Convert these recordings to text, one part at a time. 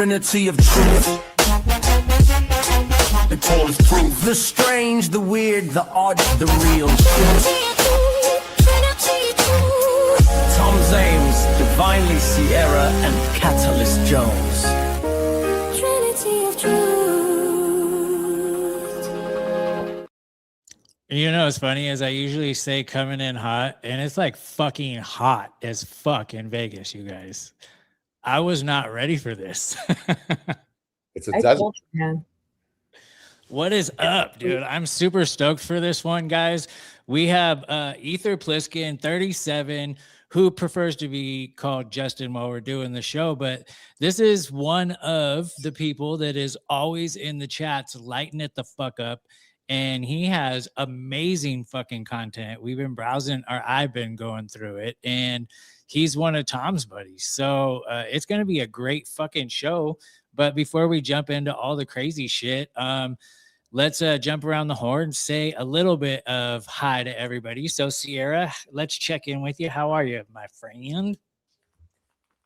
Trinity of truth. They call us proof. The strange, the weird, the odd, the real shit. Tom Zaimes, Divinely Sierra, and Katillist Jones. Trinity of truth. You know what's funny is I usually say coming in hot, and it's like fucking hot as fuck in Vegas, you guys. I was not ready for this. It's a desert. What is up, dude? I'm super stoked for this one, guys. We have Aether Plissken, 37, who prefers to be called Justin while we're doing the show, but this is one of the people that is always in the chats lighting it the fuck up, and he has amazing fucking content. We've been browsing, or I've been going through it, and he's one of Tom's buddies. So it's going to be a great fucking show. But before we jump into all the crazy shit, let's jump around the horn and say a little bit of hi to everybody. So Sierra, let's check in with you. How are you, my friend?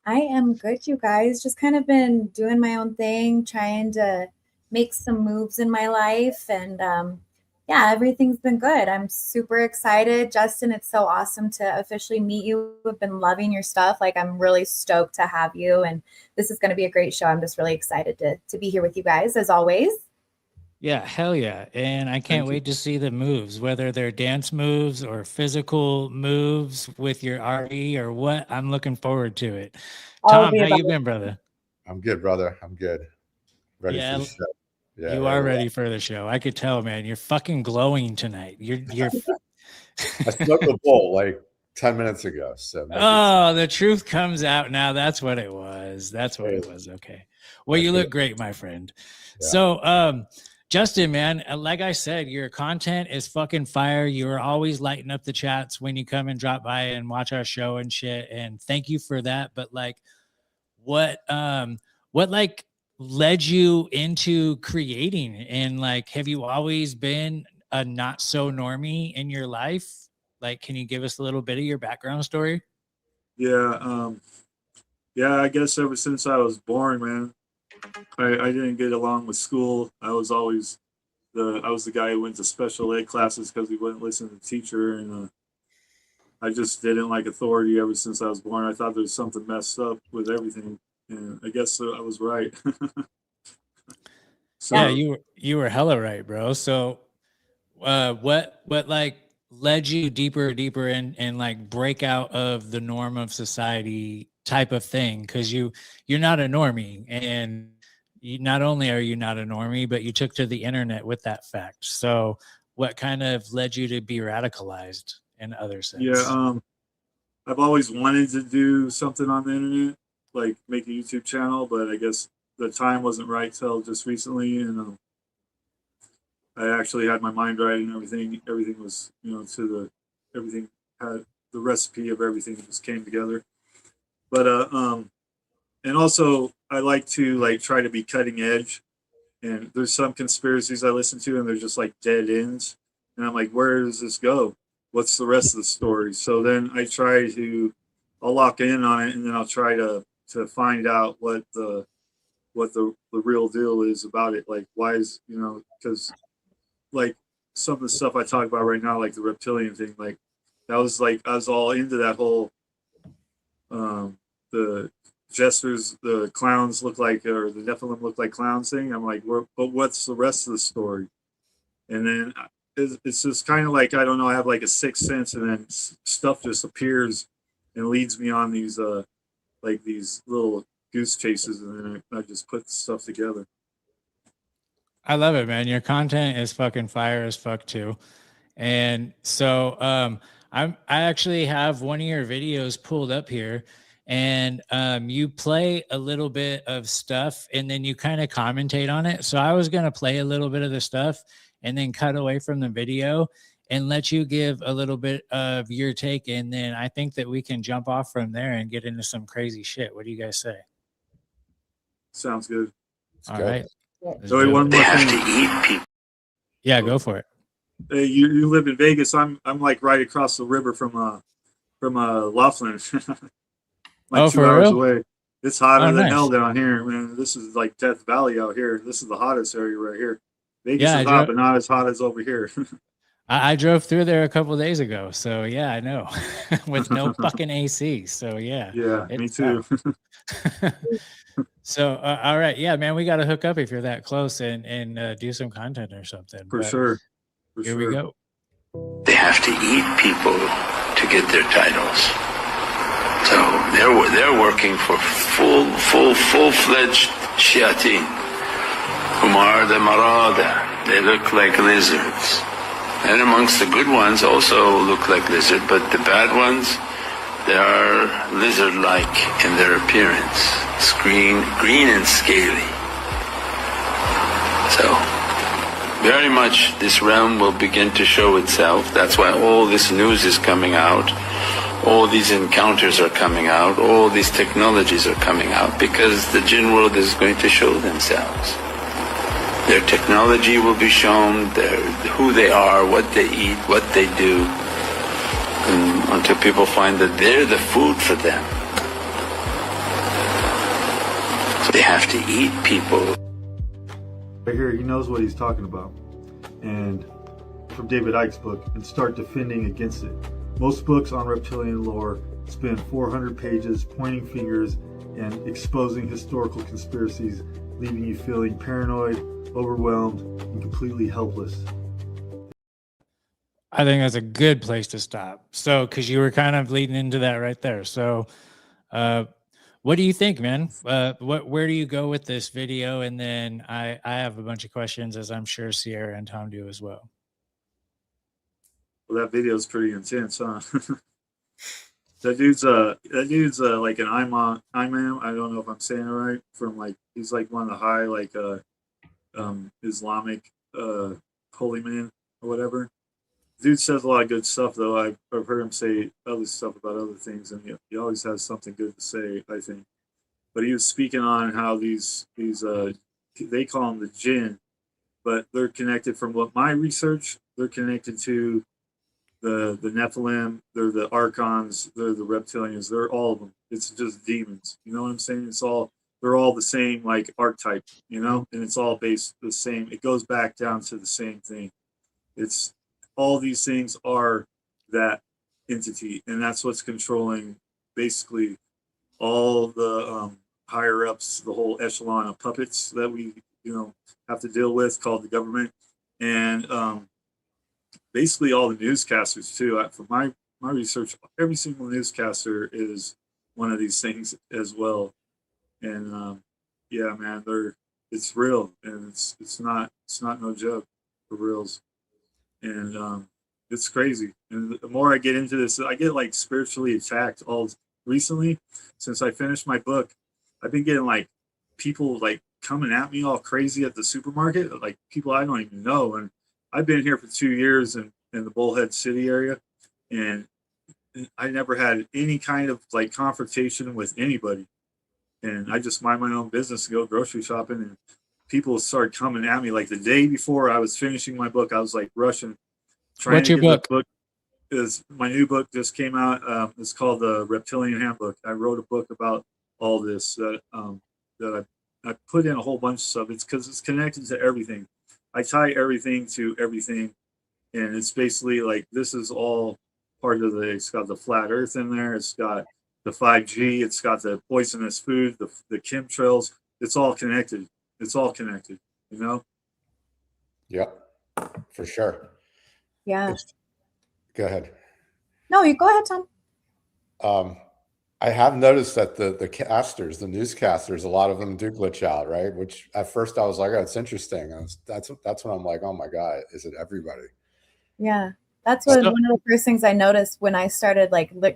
I am good, you guys. Just kind of been doing my own thing, trying to make some moves in my life. And yeah, everything's been good. I'm super excited. Justin, it's so awesome to officially meet you. I've been loving your stuff. Like, I'm really stoked to have you. And this is going to be a great show. I'm just really excited to be here with you guys, as always. Yeah, hell yeah. And I can't wait to see the moves, whether they're dance moves or physical moves with your RE or what. I'm looking forward to it. Tom, how you been, brother? I'm good, brother. I'm good. Ready for the show. Yeah, you are ready for the show. I could tell, man. You're fucking glowing tonight. You're I smoked a bowl like 10 minutes ago. So the truth comes out now. That's what it was. That's what it was. Okay. Well, you look great, my friend. Yeah. So Justin, man, like I said, your content is fucking fire. You're always lighting up the chats when you come and drop by and watch our show and shit. And thank you for that. But like, what like led you into creating? And like, have you always been a not so normie in your life? Like, can you give us a little bit of your background story? Yeah. Yeah, I guess ever since I was born, man, I didn't get along with school. I was always I was the guy who went to special ed classes because he wouldn't listen to the teacher, and I just didn't like authority ever since I was born. I thought there was something messed up with everything, and I guess I was right. So, yeah, you were hella right, bro. So what like led you deeper and like break out of the norm of society type of thing? Because you're not a normie, and not only are you not a normie, but you took to the internet with that fact. So what kind of led you to be radicalized in other sense? Yeah, I've always wanted to do something on the internet, like make a YouTube channel, but I guess the time wasn't right till just recently, and I actually had my mind right, and everything was, everything had the recipe of everything just came together. But and also I like to like try to be cutting edge, and there's some conspiracies I listen to and they're just like dead ends, and I'm like, where does this go? What's the rest of the story? So then I'll lock in on it, and then I'll try to find out what the real deal is about it. Like, why is, because like some of the stuff I talk about right now, like the reptilian thing, like that was like, I was all into that whole the jesters, the clowns look like, or the Nephilim look like clowns thing. I'm like, but what's the rest of the story? And then it's just kind of like, I don't know, I have like a sixth sense, and then stuff just appears and leads me on these like these little goose chases, and then I just put stuff together. I love it, man. Your content is fucking fire as fuck too. And so I actually have one of your videos pulled up here, and you play a little bit of stuff and then you kind of commentate on it. So I was going to play a little bit of the stuff and then cut away from the video and let you give a little bit of your take. And then I think that we can jump off from there and get into some crazy shit. What do you guys say? Sounds good. All right. So wait, one more thing. Yeah, go for it. Hey, you live in Vegas. I'm like right across the river from Laughlin. Like 2 hours away. It's hotter Oh, than nice. hell down here, man. This is like Death Valley out here. This is the hottest area right here. Vegas Yeah, is hot, but not as hot as over here. I drove through there a couple of days ago, so yeah, I know. With no fucking AC, so yeah. Yeah, me it's too. tough. So all right, yeah, man, we got to hook up if you're that close and do some content or something. For But sure. For here sure. we go. They have to eat people to get their titles. So they're working for full-fledged shayateen, whom are the marada. They look like lizards. And amongst the good ones also look like lizard, but the bad ones, they are lizard-like in their appearance, green and scaly. So very much this realm will begin to show itself. That's why all this news is coming out. All these encounters are coming out. All these technologies are coming out because the jinn world is going to show themselves. Their technology will be shown, who they are, what they eat, what they do, and until people find that they're the food for them. So they have to eat people. Right here, he knows what he's talking about. And from David Icke's book, and start defending against it. Most books on reptilian lore spend 400 pages pointing fingers and exposing historical conspiracies, leaving you feeling paranoid, overwhelmed, and completely helpless. I think that's a good place to stop. So, because you were kind of leading into that right there. So, what do you think, man? Where do you go with this video? And then I have a bunch of questions, as I'm sure Sierra and Tom do as well. Well, that video is pretty intense, huh? That dude's like an imam. I don't know if I'm saying it right. From like, he's like one of the high like Islamic holy man or whatever. Dude says a lot of good stuff though. I've heard him say other stuff about other things, and he always has something good to say, I think. But he was speaking on how these they call them the jinn, but they're connected from what my research. They're connected to the Nephilim, they're the Archons, they're the Reptilians, they're all of them. It's just demons. You know what I'm saying? They're all the same like archetype, you know, and it's all based the same. It goes back down to the same thing. It's all these things are that entity, and that's what's controlling basically all the higher ups, the whole echelon of puppets that we, have to deal with, called the government, and basically all the newscasters too. From my research, every single newscaster is one of these things as well. And yeah, man, it's real, and it's not no joke, for reals. And it's crazy. And the more I get into this, I get like spiritually attacked all recently. Since I finished my book, I've been getting like people like coming at me all crazy at the supermarket, like people I don't even know. And I've been here for 2 years in the Bullhead City area, and I never had any kind of like confrontation with anybody. And I just mind my own business, go grocery shopping, and people started coming at me. Like the day before I was finishing my book, I was like rushing. What's your book? My new book just came out. It's called the Reptilian Handbook. I wrote a book about all this that I put in a whole bunch of stuff. It's because it's connected to everything. I tie everything to everything, and it's basically like this is all part of it's got the flat earth in there. It's got the 5G. It's got the poisonous food, the chemtrails. It's all connected. It's all connected, Yep, for sure. Yeah. Go ahead. No, you go ahead, Tom. I have noticed that the casters, the newscasters, a lot of them do glitch out, right? Which at first I was like, oh, it's interesting. That's when I'm like, oh my God, is it everybody? Yeah. That's one of the first things I noticed when I started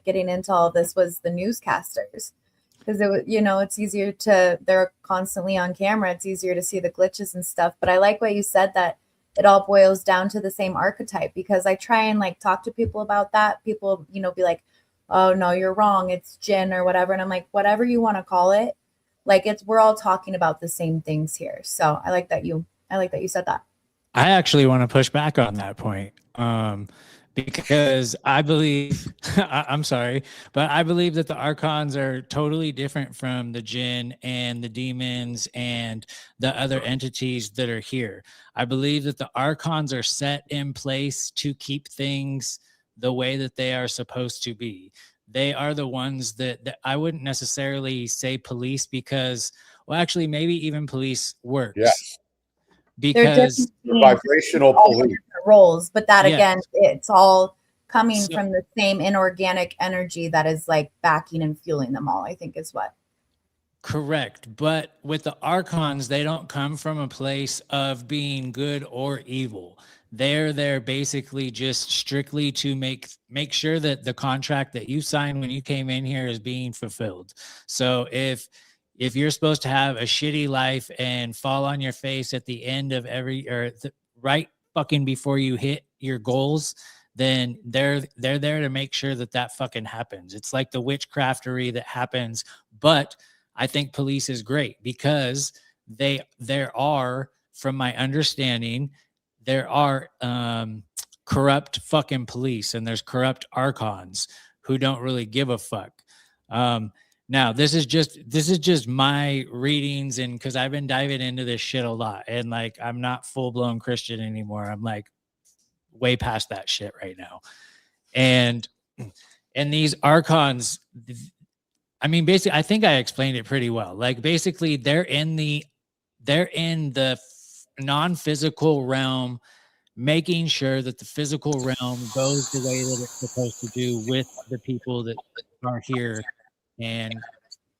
getting into all of this was the newscasters. Because it was, it's easier they're constantly on camera. It's easier to see the glitches and stuff. But I like what you said, that it all boils down to the same archetype, because I try and talk to people about that. People, be like, oh no, you're wrong, it's jinn or whatever. And I'm like, whatever you want to call it, we're all talking about the same things here. So I like that you said that. I actually want to push back on that point. because I believe, I'm sorry, but I believe that the Archons are totally different from the Jinn and the demons and the other entities that are here. I believe that the Archons are set in place to keep things the way that they are supposed to be. They are the ones that I wouldn't necessarily say police because, well, actually, maybe even police works. Yes. They're Because different They're teams, vibrational all police. different roles, but that Yes. again, it's all coming So- from the same inorganic energy that is like backing and fueling them all, I think is what. Correct. But with the Archons, they don't come from a place of being good or evil. They're there basically just strictly to make sure that the contract that you signed when you came in here is being fulfilled. So if you're supposed to have a shitty life and fall on your face at the end of right fucking before you hit your goals, then they're there to make sure that that fucking happens. It's like the witchcraftery that happens, but I think police is great because there are, from my understanding, there are corrupt fucking police and there's corrupt Archons who don't really give a fuck. Now this is just my readings, and because I've been diving into this shit a lot, and like I'm not full blown Christian anymore. I'm like way past that shit right now, and these Archons. I mean, basically, I think I explained it pretty well. Like, basically, they're in the non-physical realm, making sure that the physical realm goes the way that it's supposed to do with the people that are here and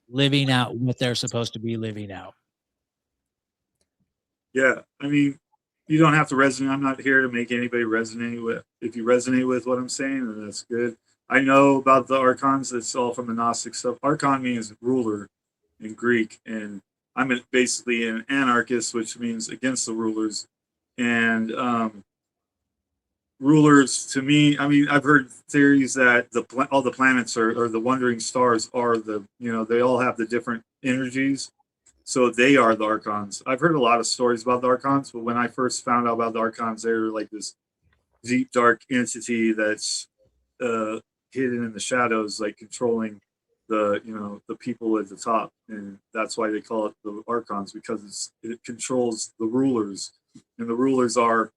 living out what they're supposed to be living out. Yeah, I mean, you don't have to resonate. I'm not here to make anybody resonate with. If you resonate with what I'm saying, then that's good. I know about the Archons. It's all from the Gnostic stuff. Archon means ruler in Greek, and I'm basically an anarchist, which means against the rulers. And rulers, to me, I mean, I've heard theories that all the planets or the wandering stars are they all have the different energies. So they are the Archons. I've heard a lot of stories about the Archons, but when I first found out about the Archons, they were like this deep, dark entity that's hidden in the shadows, like controlling the people at the top, and that's why they call it the Archons, because it controls the rulers, and the rulers are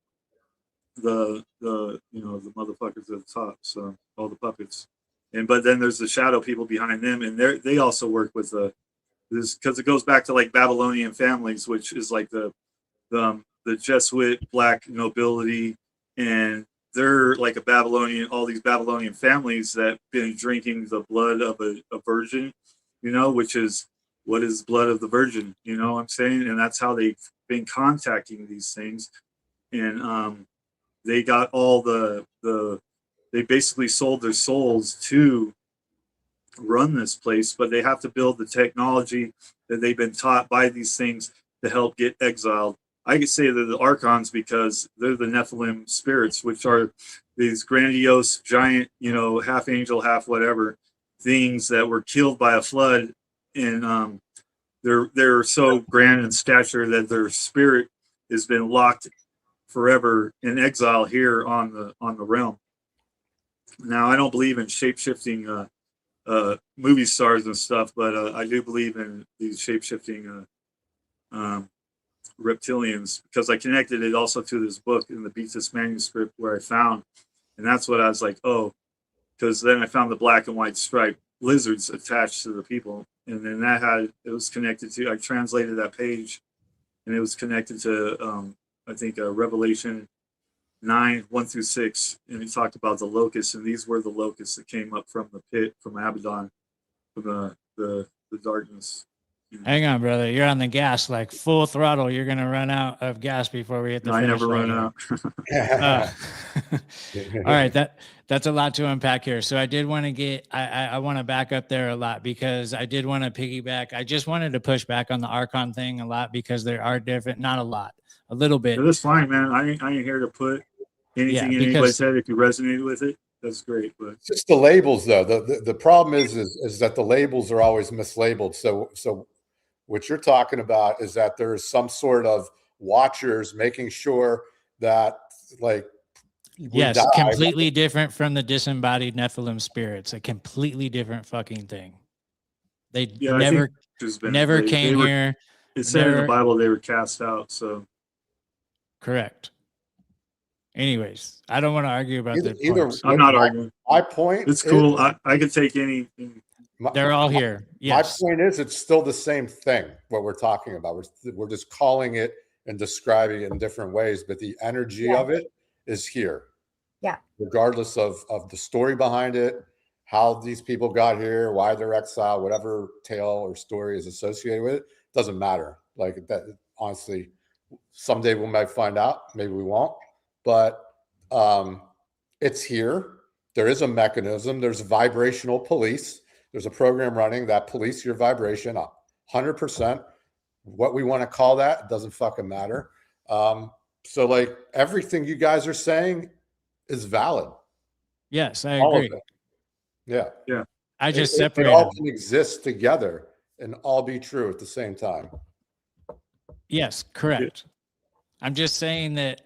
the motherfuckers at the top, so all the puppets, but then there's the shadow people behind them, and they also work with this because it goes back to like Babylonian families, which is like the Jesuit black nobility, and they're like all these Babylonian families that been drinking the blood of a virgin, which is what is blood of the virgin, you know what I'm saying? And that's how they've been contacting these things. And they got all they basically sold their souls to run this place, but they have to build the technology that they've been taught by these things to help get exiled. I could say they're the Archons because they're the Nephilim spirits, which are these grandiose, giant, half angel, half whatever things that were killed by a flood, and they're so grand in stature that their spirit has been locked forever in exile here on the realm. Now, I don't believe in shape-shifting movie stars and stuff, but I do believe in these shape-shifting reptilians, because I connected it also to this book in the Beatus manuscript where I found, and that's what I was like, oh, because then I found the black and white striped lizards attached to the people, and then it was connected to, I translated that page, and it was connected to I think Revelation 9:1-6, and he talked about the locusts, and these were the locusts that came up from the pit, from Abaddon, from the darkness. Hang on, brother. You're on the gas, like full throttle. You're gonna run out of gas before we hit the I finish never line. run out. All right, that's a lot to unpack here. So I did want to get I want to back up there a lot because I did want to piggyback. I just wanted to push back on the Archon thing a lot because there are different, not a lot, a little bit. That's fine, man. I ain't here to put anything in anybody's head. If you resonated with it, that's great. But It's just the labels, though. The problem is that the labels are always mislabeled. So what you're talking about is that there's some sort of watchers making sure that, like, Yes, die. completely different from the disembodied Nephilim spirits. A completely different fucking thing. They Yeah, I think there's been never they came were, here. it said in the Never, Bible they were cast out. So correct. Anyways, I don't want to argue about the Either points. I'm not arguing. my point It's is, cool. I could take any. They're all here. Yes. My point is, it's still the same thing. What we're talking about, we're just calling it and describing it in different ways, but the energy of it is here. Yeah. Regardless of the story behind it, how these people got here, why they're exiled, whatever tale or story is associated with it, doesn't matter. Like that, honestly, someday we might find out. Maybe we won't. But it's here. There is a mechanism. There's vibrational police. There's a program running that police your vibration 100%. What we want to call that doesn't fucking matter. So like everything you guys are saying is valid. Yes, I All of agree. it. Yeah. Yeah. I just It separate all them. can exist together and all be true at the same time. Yes, correct. I'm just saying the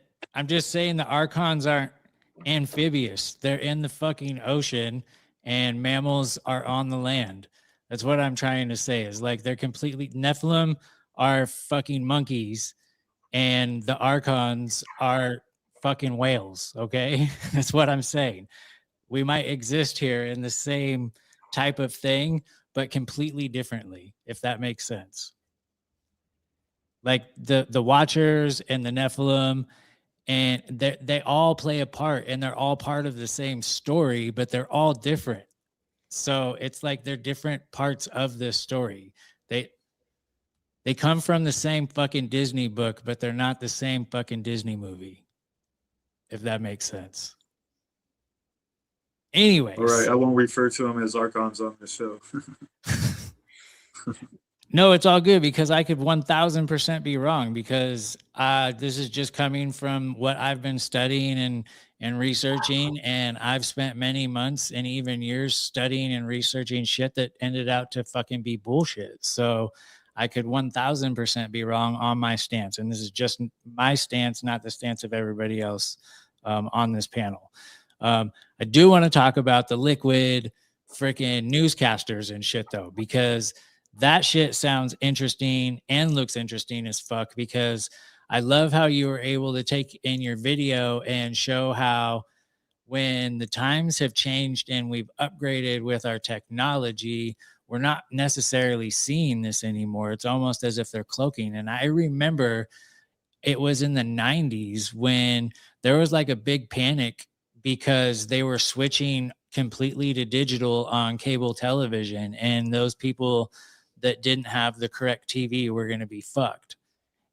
archons aren't amphibious. They're in the fucking ocean and mammals are on the land. That's what I'm trying to say is like they're completely Nephilim are fucking monkeys and the archons are fucking whales. Okay. That's what I'm saying. We might exist here in the same type of thing, but completely differently, if that makes sense. Like the Watchers and the Nephilim, and they all play a part, and they're all part of the same story, but they're all different. So it's like they're different parts of this story. They come from the same fucking Disney book, but they're not the same fucking Disney movie, if that makes sense. Anyways. All right, I won't refer to them as archons on the show. No, it's all good because I could 1000% be wrong because this is just coming from what I've been studying and researching. And I've spent many months and even years studying and researching shit that ended out to fucking be bullshit. So I could 1000% be wrong on my stance. And this is just my stance, not the stance of everybody else on this panel. I do want to talk about the liquid freaking newscasters and shit though, because that shit sounds interesting and looks interesting as fuck, because I love how you were able to take in your video and show how when the times have changed and we've upgraded with our technology, we're not necessarily seeing this anymore. It's almost as if they're cloaking. And I remember it was in the 90s when there was like a big panic because they were switching completely to digital on cable television, and those people that didn't have the correct TV were going to be fucked.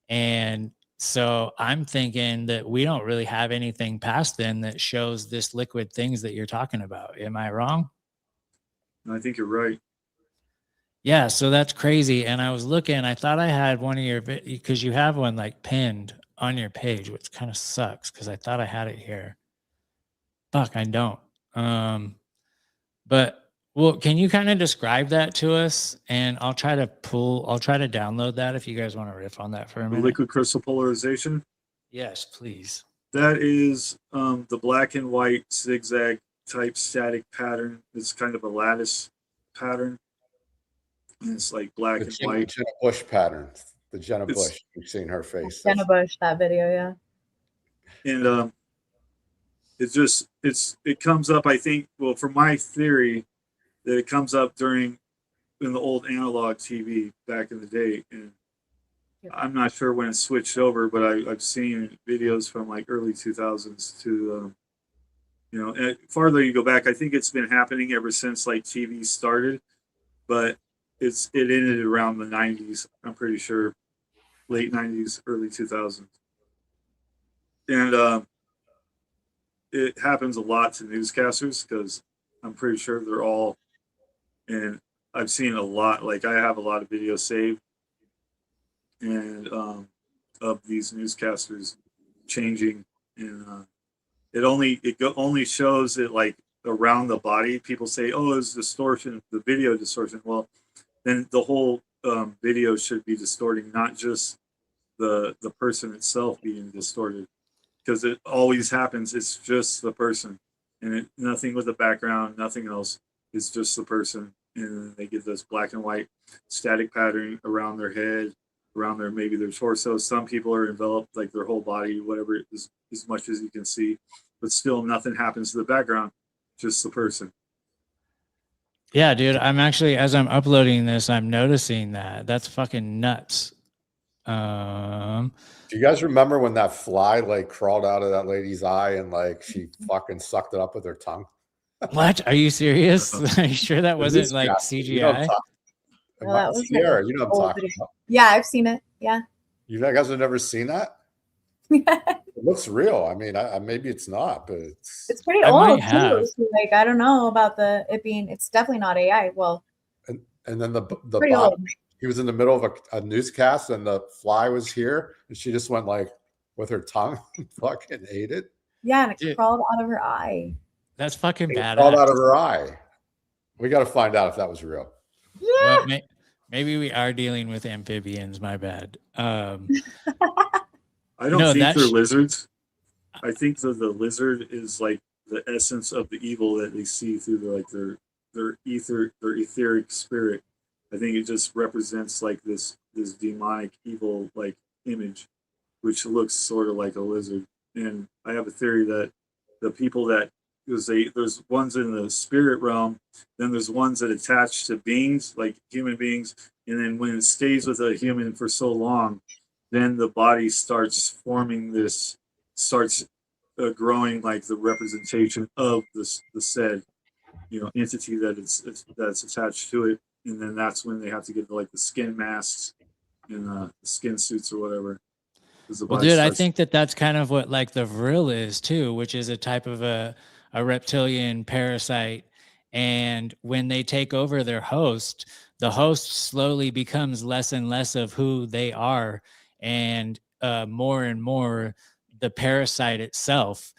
And so I'm thinking that we don't really have anything past then that shows this liquid things that you're talking about. Am I wrong? I think you're right. Yeah, so that's crazy. And I was looking, I thought I had one of your, because you have one like pinned on your page, which kind of sucks because I thought I had it here. Fuck, I don't. But well, can you kind of describe that to us? And I'll try to download that if you guys want to riff on that for a The minute. liquid crystal polarization. Yes, please. That is the black and white zigzag type static pattern. It's kind of a lattice pattern. And it's like black and white. Jenna Bush pattern. The Jenna Bush. You've seen her face. Jenna Bush, that video, yeah. And it comes up, I think, well, from my theory, that it comes up in the old analog TV back in the day. And I'm not sure when it switched over, but I've seen videos from like early 2000s to, and farther you go back, I think it's been happening ever since like TV started, but it ended around the 90s. I'm pretty sure late 90s, early 2000s. And it happens a lot to newscasters because I'm pretty sure they're all, and I've seen a lot, like I have a lot of videos saved and of these newscasters changing, and it only shows it like around the body. People say, oh, it's distortion, the video distortion. Well, then the whole video should be distorting, not just the person itself being distorted. because it always happens. It's just the person, and nothing with the background, nothing else. It's just the person, and they get this black and white static pattern around their head, around maybe their torso. Some people are enveloped like their whole body, whatever it is, as much as you can see, but still nothing happens to the background, just the person. Yeah, dude. I'm actually, as I'm uploading this, I'm noticing that. That's fucking nuts. Do you guys remember when that fly like crawled out of that lady's eye and like she fucking sucked it up with her tongue? What? Are you serious? Are you sure that wasn't like CGI? You know what I'm That was Sierra, you know what I'm talking about. Yeah, I've seen it. Yeah. You guys have never seen that? It looks real. I mean, maybe it's not, but It's pretty I might old have. too. So, like, I don't know about it being. It's definitely not AI. Well, and then the pretty bottom, old. he was in the middle of a newscast, and the fly was here, and she just went like with her tongue, and fucking ate it. Yeah, and it Dude. crawled out of her eye. That's fucking It crawled out badass. of her eye. We got to find out if that was real. Well, maybe we are dealing with amphibians. My bad. I don't No, think that they're sh- lizards. I think that the lizard is like the essence of the evil that they see through their etheric spirit. I think it just represents like this demonic evil like image, which looks sort of like a lizard. And I have a theory that the people that there's ones in the spirit realm, then there's ones that attach to beings like human beings, and then when it stays with a human for so long, then the body starts forming this, starts growing like the representation of the said, entity that's attached to it, and then that's when they have to get like the skin masks and the skin suits or whatever. Well, dude, I think that's kind of what like the vril is too, which is a type of a reptilian parasite. And when they take over their host, the host slowly becomes less and less of who they are, and more and more the parasite itself,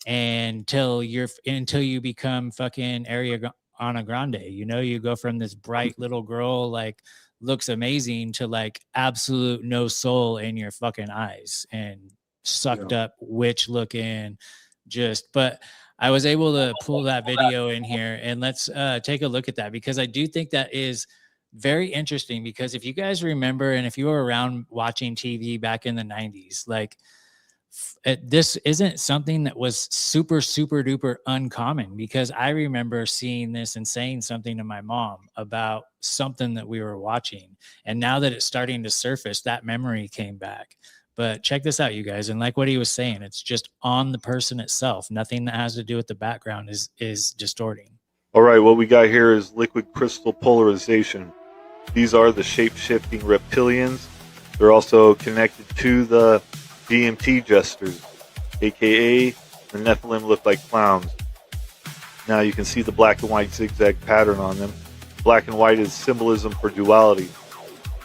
until you become fucking Ariana Grande. You go from this bright little girl like looks amazing to like absolute no soul in your fucking eyes and sucked up witch looking. But I was able to pull that video in here, and let's take a look at that, because I do think that is very interesting. Because if you guys remember, and if you were around watching TV back in the 90s, like this isn't something that was super, super duper uncommon, because I remember seeing this and saying something to my mom about something that we were watching. And now that it's starting to surface, that memory came back. But check this out, you guys. And like what he was saying, it's just on the person itself. Nothing that has to do with the background is distorting. All right, what we got here is liquid crystal polarization. These are the shape-shifting reptilians. They're also connected to the DMT jesters, aka the Nephilim look like clowns. Now you can see the black and white zigzag pattern on them. Black and white is symbolism for duality.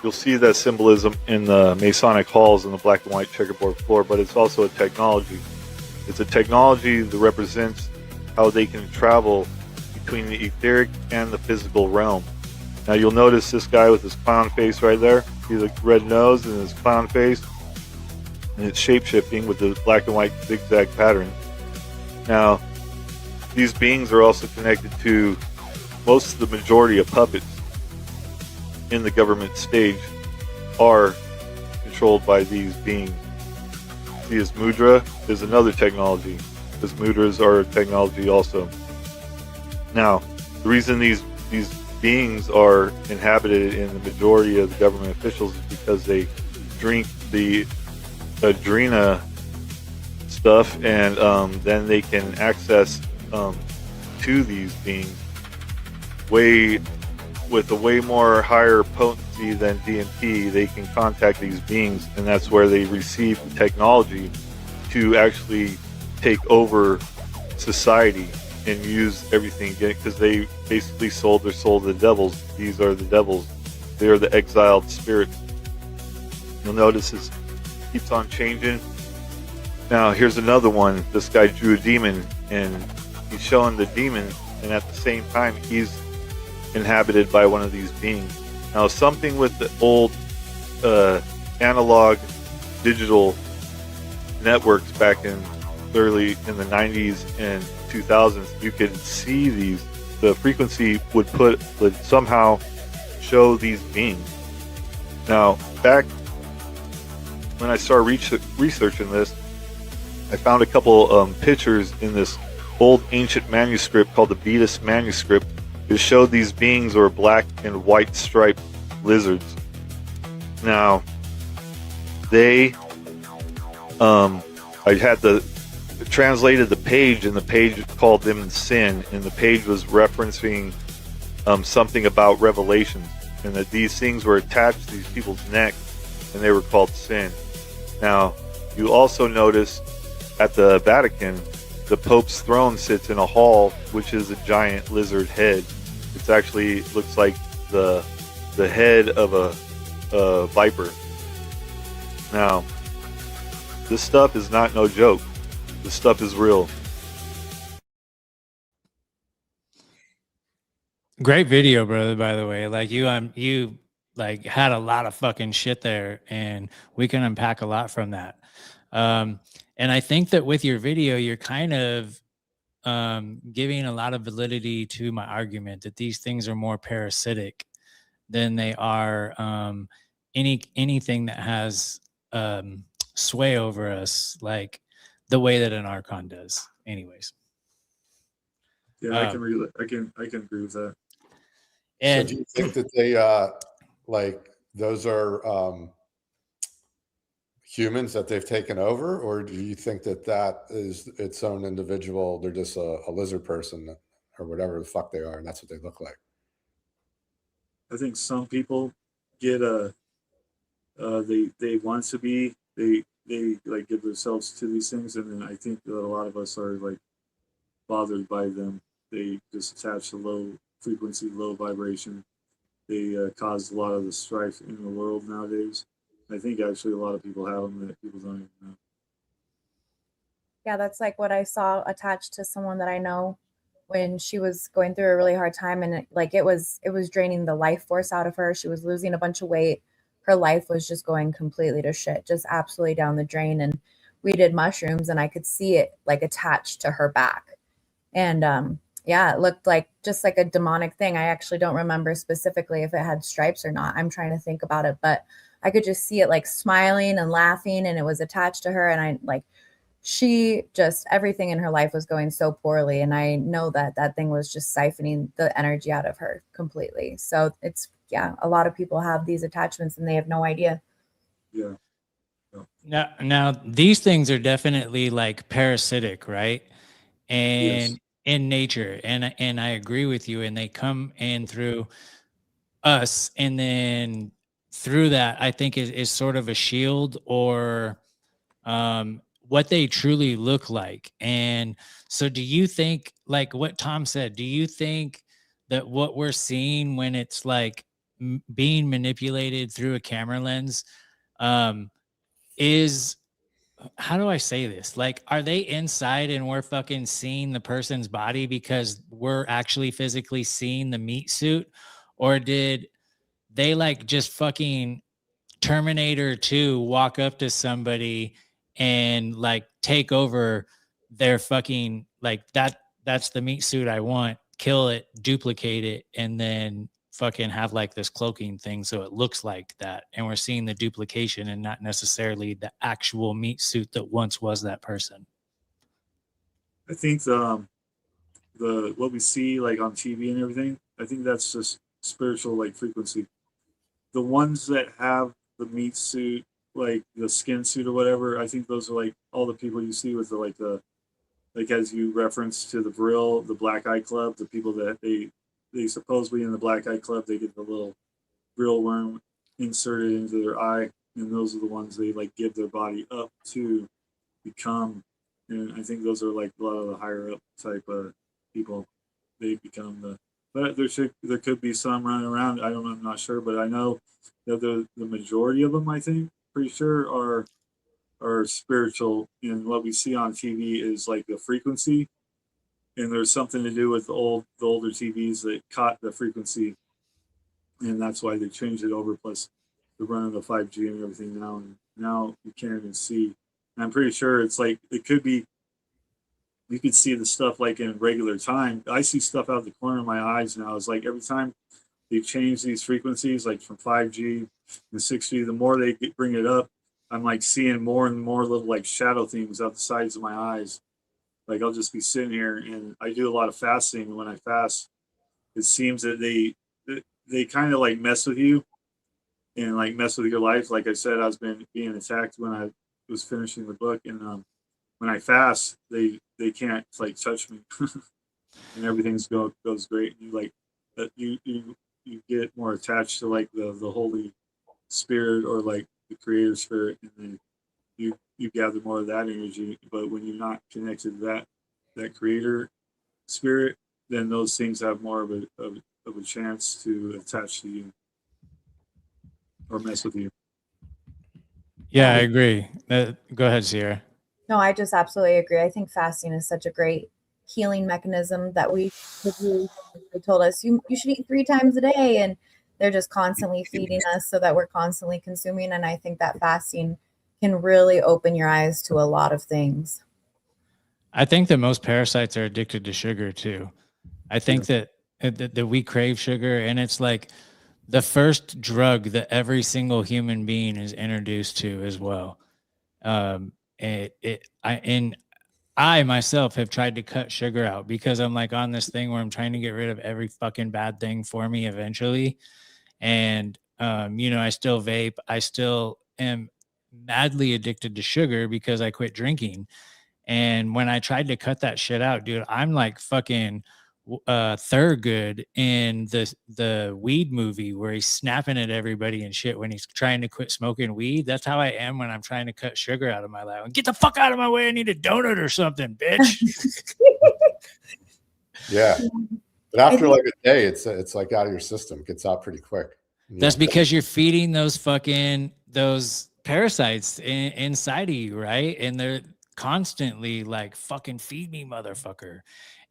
You'll see that symbolism in the Masonic halls and the black and white checkerboard floor, but it's also a technology. It's a technology that represents how they can travel between the etheric and the physical realm. Now you'll notice this guy with his clown face right there. See the red nose and his clown face? And it's shape-shifting with the black and white zigzag pattern. Now, these beings are also connected to most of the majority of puppets in the government stage are controlled by these beings. See, his mudra is another technology. His mudras are a technology also. Now, the reason these beings are inhabited in the majority of the government officials is because they drink the adrena stuff, and then they can access to these beings with a way more higher potency than DMT. They can contact these beings, and that's where they receive the technology to actually take over society and use everything again, because they basically sold their soul to the devils. These are the devils. They are the exiled spirits. You'll notice this keeps on changing. Now here's another one. This guy drew a demon, and he's showing the demon, and at the same time he's inhabited by one of these beings. Now something with the old analog digital networks back in early in the 90s and 2000s, you could see the frequency would somehow show these beings. Now, back when I started researching this, I found a couple pictures in this old ancient manuscript called the Vetus manuscript. It showed these beings were black and white striped lizards. Now, I had translated the page, and the page called them sin, and the page was referencing something about Revelation, and that these things were attached to these people's neck, and they were called sin. Now, you also notice at the Vatican, the Pope's throne sits in a hall, which is a giant lizard head. It's actually looks like the head of a viper. Now, this stuff is not no joke. This stuff is real. Great video, brother, by the way. Like you like had a lot of fucking shit there, and we can unpack a lot from that. And I think that with your video, you're kind of giving a lot of validity to my argument that these things are more parasitic than they are anything that has sway over us, like the way that an archon does. Anyways. Yeah, I can agree with that. And so do you think that they like those are humans that they've taken over, or do you think that is its own individual? They're just a lizard person or whatever the fuck they are, and that's what they look like? I think some people get they want to be they like give themselves to these things, and then I think that a lot of us are like bothered by them. They just attach to low frequency, low vibration. They cause a lot of the strife in the world nowadays. I think actually a lot of people have them that people don't even know. Yeah, that's like what I saw attached to someone that I know when she was going through a really hard time, and it was draining the life force out of her. She was losing a bunch of weight. Her life was just going completely to shit, just absolutely down the drain. And we did mushrooms, and I could see it like attached to her back. And yeah, it looked like just like a demonic thing. I actually don't remember specifically if it had stripes or not. I'm trying to think about it, but I could just see it like smiling and laughing, and it was attached to her. And she just, everything in her life was going so poorly. And I know that thing was just siphoning the energy out of her completely. So it's, yeah, a lot of people have these attachments and they have no idea. Yeah. Now these things are definitely like parasitic, right? And Yes. in nature. And I agree with you. And they come in through us, and then through that, I think is sort of a shield, or what they truly look like. And so do you think, like what Tom said, do you think that what we're seeing when it's like being manipulated through a camera lens is, how do I say this? Like, are they inside and we're fucking seeing the person's body because we're actually physically seeing the meat suit? Or did they like just fucking Terminator 2 walk up to somebody and like take over their fucking, like, that's the meat suit I want, kill it, duplicate it, and then fucking have like this cloaking thing so it looks like that, and we're seeing the duplication and not necessarily the actual meat suit that once was that person? I think the what we see like on TV and everything, I think that's just spiritual like frequency. The ones that have the meat suit, like the skin suit or whatever, I think those are like all the people you see with the like as you reference to the Brill, the Black Eye Club, the people that they supposedly in the Black Eye Club, they get the little Brill worm inserted into their eye, and those are the ones they like give their body up to become. And I think those are like a lot of the higher up type of people. They become the, but there could be some running around. I don't know, I'm not sure, but I know that the majority of them, I think, pretty sure are spiritual. And what we see on TV is like the frequency, and there's something to do with the older TVs that caught the frequency, and that's why they changed it over. Plus, they're running the 5G and everything now, and now you can't even see And I'm pretty sure it's like it could be. You could see the stuff like in regular time. I see stuff out the corner of my eyes now. It's like every time they change these frequencies, like from 5G to 6G, the more they bring it up, I'm like seeing more and more little like shadow things out the sides of my eyes. Like I'll just be sitting here, and I do a lot of fasting. And when I fast, it seems that they kind of like mess with you and like mess with your life. Like I said, I was being attacked when I was finishing the book, and when I fast, they can't like touch me, and everything's goes great. And you like that you get more attached to like the Holy Spirit or like the Creator Spirit, and then you gather more of that energy. But when you're not connected to that Creator Spirit, then those things have more of a chance to attach to you or mess with you. Yeah, I agree. Go ahead, Sierra. No, I just absolutely agree. I think fasting is such a great healing mechanism that they told us you should eat 3 times a day, and they're just constantly feeding us so that we're constantly consuming. And I think that fasting can really open your eyes to a lot of things. I think that most parasites are addicted to sugar too. I think that we crave sugar, and it's like the first drug that every single human being is introduced to as well. I myself have tried to cut sugar out because I'm like on this thing where I'm trying to get rid of every fucking bad thing for me eventually. And, I still vape. I still am madly addicted to sugar because I quit drinking. And when I tried to cut that shit out, dude, I'm like fucking Thurgood in the weed movie where he's snapping at everybody and shit when he's trying to quit smoking weed. That's how I am when I'm trying to cut sugar out of my life. Get the fuck out of my way. I need a donut or something, bitch. Yeah. But after like a day, it's like out of your system. It gets out pretty quick. That's because you're feeding those parasites inside of you, right? And they're constantly like, fucking feed me, motherfucker.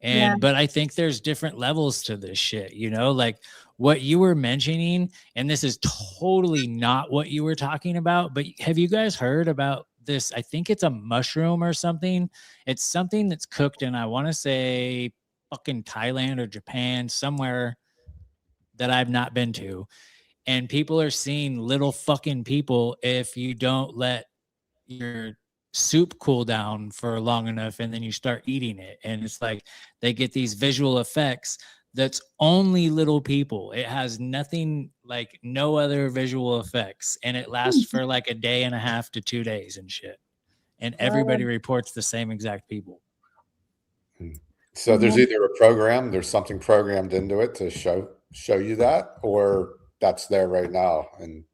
And but I think there's different levels to this shit, like what you were mentioning, and this is totally not what you were talking about, but have you guys heard about this? I think it's a mushroom or something. It's something that's cooked in, I want to say, fucking Thailand or Japan, somewhere that I've not been to. And people are seeing little fucking people if you don't let your soup cool down for long enough and then you start eating it. And it's like they get these visual effects that's only little people. It has nothing, like no other visual effects. And it lasts for like a day and a half to 2 days and shit. And everybody reports the same exact people. So there's either there's something programmed into it to show you that, or that's there right now, and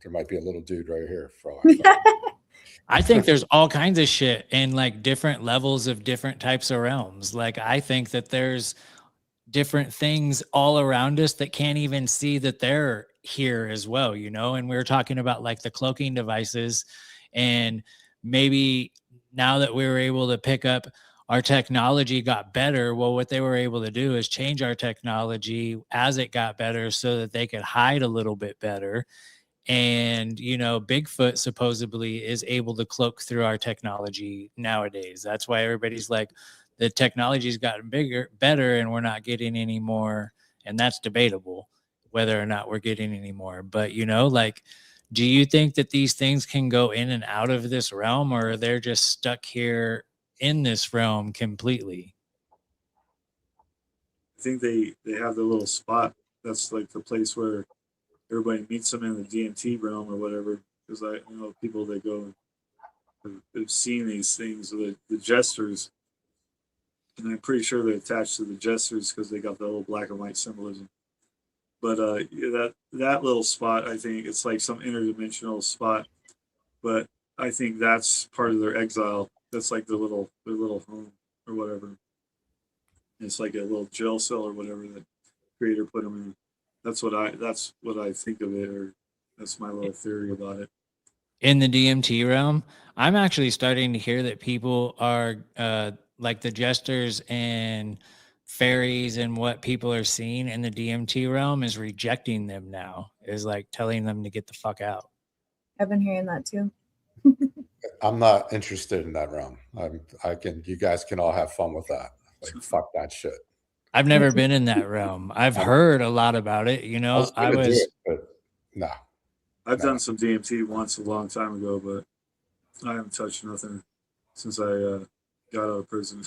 there might be a little dude right here for all I know. I think there's all kinds of shit in like different levels of different types of realms. Like I think that there's different things all around us that can't even see that they're here as well, and we were talking about like the cloaking devices, and maybe now that we were able to pick up, our technology got better. Well, what they were able to do is change our technology as it got better so that they could hide a little bit better. And, Bigfoot supposedly is able to cloak through our technology nowadays. That's why everybody's like, the technology's gotten better, and we're not getting any more. And that's debatable whether or not we're getting any more. But, like, do you think that these things can go in and out of this realm, or they're just stuck here in this realm completely? I think they have the little spot. That's like the place where everybody meets them in the DMT realm or whatever. Because I know people that go have seen these things, the jesters, and I'm pretty sure they're attached to the jesters because they got the little black and white symbolism. But that little spot, I think it's like some interdimensional spot. But I think that's part of their exile. That's like their little home or whatever. It's like a little jail cell or whatever that Creator put them in. That's what I think of it, or that's my little theory about it. In the DMT realm, I'm actually starting to hear that people are like the jesters and fairies, and what people are seeing in the DMT realm is rejecting them now, is like telling them to get the fuck out. I've been hearing that too. I'm not interested in that realm. You guys can all have fun with that. Like, fuck that shit. I've never been in that realm. I've heard a lot about it. You I know, was gonna do it, but no. I've No. done some DMT once a long time ago, but I haven't touched nothing since I got out of prison.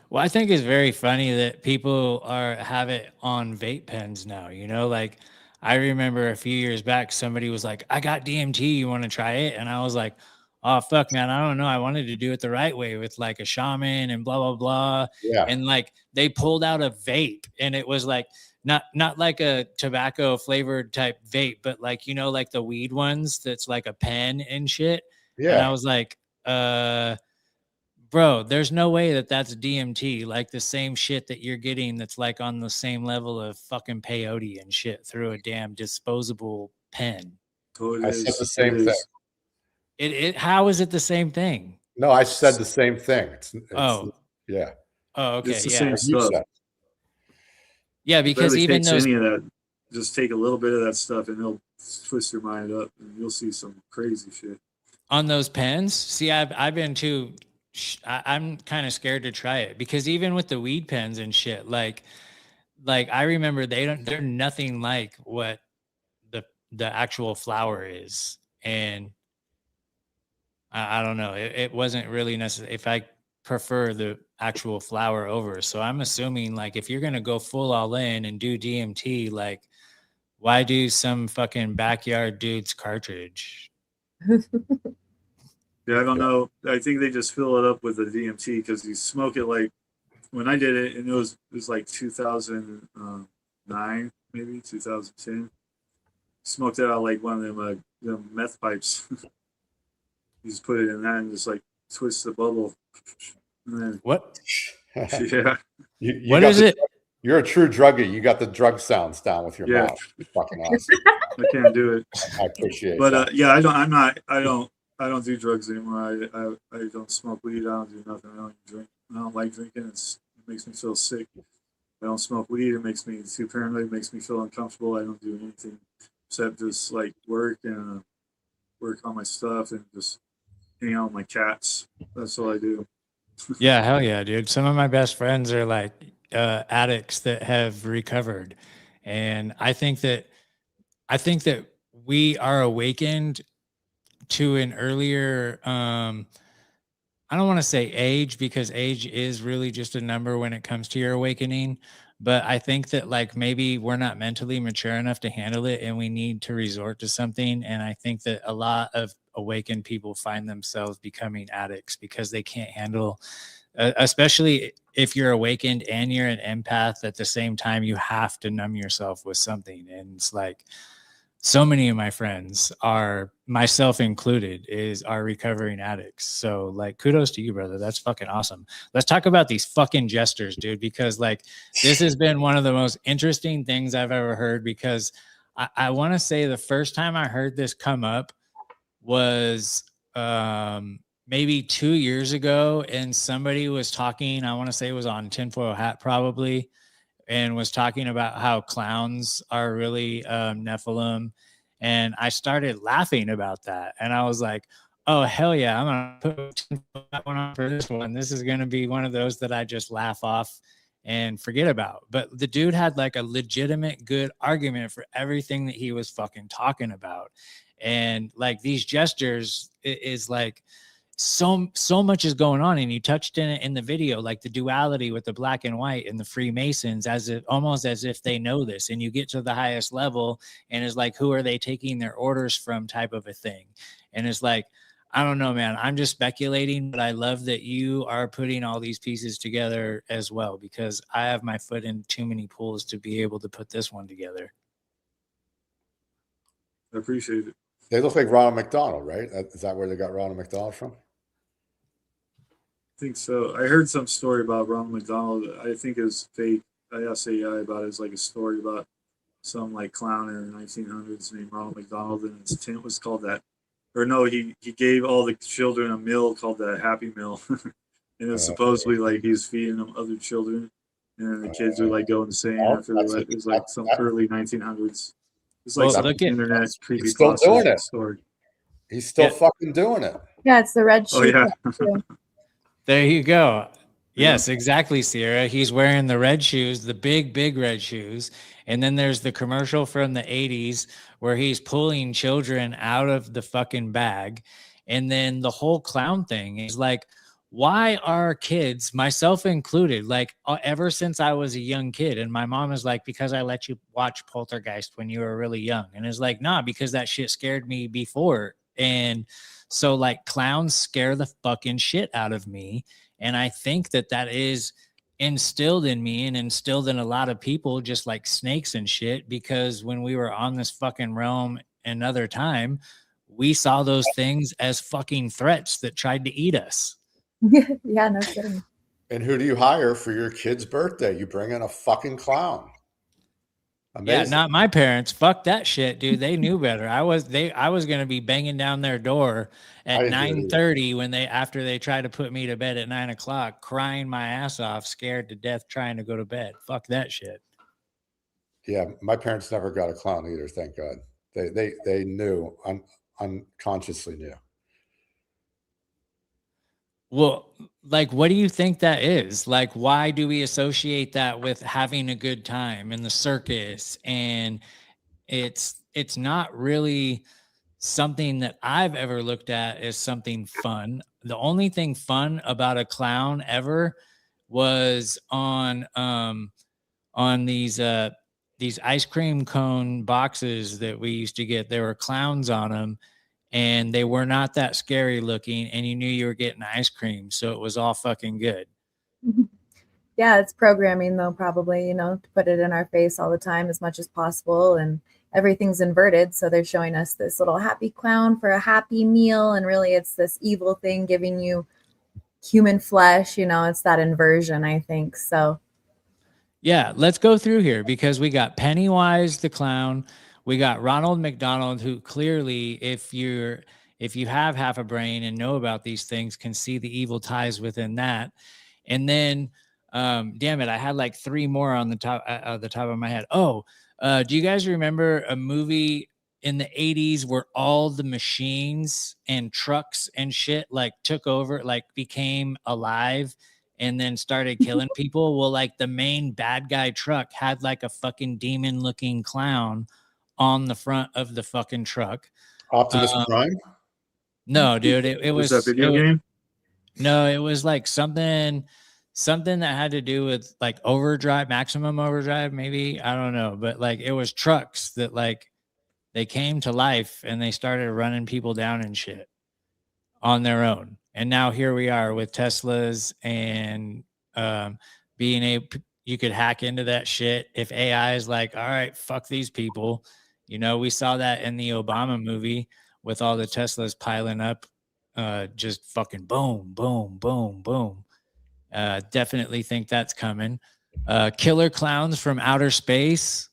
Well, I think it's very funny that people have it on vape pens now. You know, like I remember a few years back, somebody was like, "I got DMT. You want to try it?" And I was like, "Oh fuck, man, I don't know. I wanted to do it the right way with like a shaman and blah blah blah." Yeah. And like they pulled out a vape, and it was like not like a tobacco flavored type vape, but like you know, like the weed ones that's like a pen and shit. And I Yeah. was like, bro, there's no way that that's DMT, like the same shit that you're getting that's like on the same level of fucking peyote and shit through a damn disposable pen. Oh, it I is. said the It same thing. is. How is it the same thing? No, I said the same thing. Oh. Yeah. Oh, okay. It's the Yeah. same Like you stuff. said. Yeah, because Barely even takes those any of that. Just take a little bit of that stuff, and it'll twist your mind up, and you'll see some crazy shit. on those pens, see, I've been too. I'm kind of scared to try it because even with the weed pens and shit, like I remember they're nothing like what the actual flower is, and I don't know. It wasn't really necessary. If I prefer the actual flower over, so I'm assuming like if you're gonna go full all in and do DMT, like why do some fucking backyard dude's cartridge? Yeah, I don't know. I think they just fill it up with the DMT because you smoke it like when I did it, and it was like 2009, maybe 2010. Smoked it out like one of them meth pipes. You just put it in that and just like twist the bubble. And then, What? yeah, You What got is the- it? You're a true druggie. You got the drug sounds down with your Yeah. mouth. It's fucking awesome. I can't do it. I appreciate But that. yeah, I don't do drugs anymore. I don't smoke weed. I don't do nothing. I don't drink. I don't like drinking. It makes me feel sick. I don't smoke weed. It makes me too paranoid. It makes me feel uncomfortable. I don't do anything except just like work and work on my stuff and just hang out with my cats. That's all I do. Yeah, hell yeah, dude. Some of my best friends are like addicts that have recovered. And I think that we are awakened to an earlier I don't want to say age because age is really just a number when it comes to your awakening, but I think that like maybe we're not mentally mature enough to handle it and we need to resort to something. And I think that a lot of awakened people find themselves becoming addicts because they can't handle, especially if you're awakened and you're an empath at the same time, you have to numb yourself with something. And it's like, so many of my friends are, myself included, are recovering addicts. So like kudos to you, brother. That's fucking awesome. Let's talk about these fucking jesters, dude, because like this has been one of the most interesting things I've ever heard because I want to say the first time I heard this come up was maybe 2 years ago, and somebody was talking, I want to say it was on Tinfoil Hat probably, and was talking about how clowns are really Nephilim. And I started laughing about that. And I was like, oh, hell yeah, I'm going to put that one on for this one. This is going to be one of those that I just laugh off and forget about. But the dude had like a legitimate good argument for everything that he was fucking talking about. And like these gestures is like, so much is going on, and you touched in it in the video, like the duality with the black and white and the Freemasons, almost as if they know this. And you get to the highest level, and it's like, who are they taking their orders from, type of a thing. And it's like, I don't know, man. I'm just speculating, but I love that you are putting all these pieces together as well, because I have my foot in too many pools to be able to put this one together. I appreciate it. They look like Ronald McDonald, right? Is that where they got Ronald McDonald from? I think so. I heard some story about Ronald McDonald. I think it was fake. I asked AI about it. It's like a story about some like clown in the 1900s named Ronald McDonald, and his tent was called that. Or no, he gave all the children a meal called the Happy Meal, and it was supposedly like he was feeding them other children, and the kids would like go insane after they let. It was like some early 1900s. It's like some internet He's still doing creepypasta it. story. He's still fucking doing it. Yeah, it's the red Oh shoe. yeah. too. There you go. Yeah. Yes, exactly, Sierra. He's wearing the red shoes, the big, big red shoes. And then there's the commercial from the 80s where he's pulling children out of the fucking bag. And then the whole clown thing is like, why are kids, myself included, like ever since I was a young kid, and my mom is like, because I let you watch Poltergeist when you were really young. And it's like, nah, because that shit scared me before. And so, like, clowns scare the fucking shit out of me. And I think that that is instilled in me and instilled in a lot of people, just like snakes and shit, because when we were on this fucking realm another time, we saw those things as fucking threats that tried to eat us. Yeah, no kidding. And who do you hire for your kid's birthday? You bring in a fucking clown. Yeah, Amazing. not my parents. Fuck that shit, dude. They knew better. I was gonna be banging down their door I at didn't do it either. 9:30 when after they tried to put me to bed at 9 o'clock, crying my ass off, scared to death, trying to go to bed. Fuck that shit. Yeah, my parents never got a clown either. Thank God. They knew, unconsciously knew. Well, like, what do you think that is? Like, why do we associate that with having a good time in the circus? And it's not really something that I've ever looked at as something fun. The only thing fun about a clown ever was on these ice cream cone boxes that we used to get. There were clowns on them, and they were not that scary looking, and you knew you were getting ice cream, so it was all fucking good. Yeah, it's programming though, probably, to put it in our face all the time as much as possible. And everything's inverted. So they're showing us this little happy clown for a happy meal. And really, it's this evil thing giving you human flesh. It's that inversion, I think. So, Yeah, let's go through here because we got Pennywise the clown, we got Ronald McDonald, who clearly, if you have half a brain and know about these things, can see the evil ties within that. And then, damn it, I had like three more on the top of my head. Oh, do you guys remember a movie in the 80s where all the machines and trucks and shit like took over, like became alive and then started killing people? Well, like the main bad guy truck had like a fucking demon looking clown on the front of the fucking truck. Optimus Prime? No, dude, it Was that was video game? no, it was like something that had to do with like overdrive, maximum overdrive, maybe. I don't know, but like it was trucks that like they came to life and they started running people down and shit on their own. And now here we are with Teslas and being able, you could hack into that shit. If AI is like, all right, fuck these people. We saw that in the Obama movie with all the Teslas piling up, just fucking boom, boom, boom, boom. Definitely think that's coming. Killer clowns from outer space.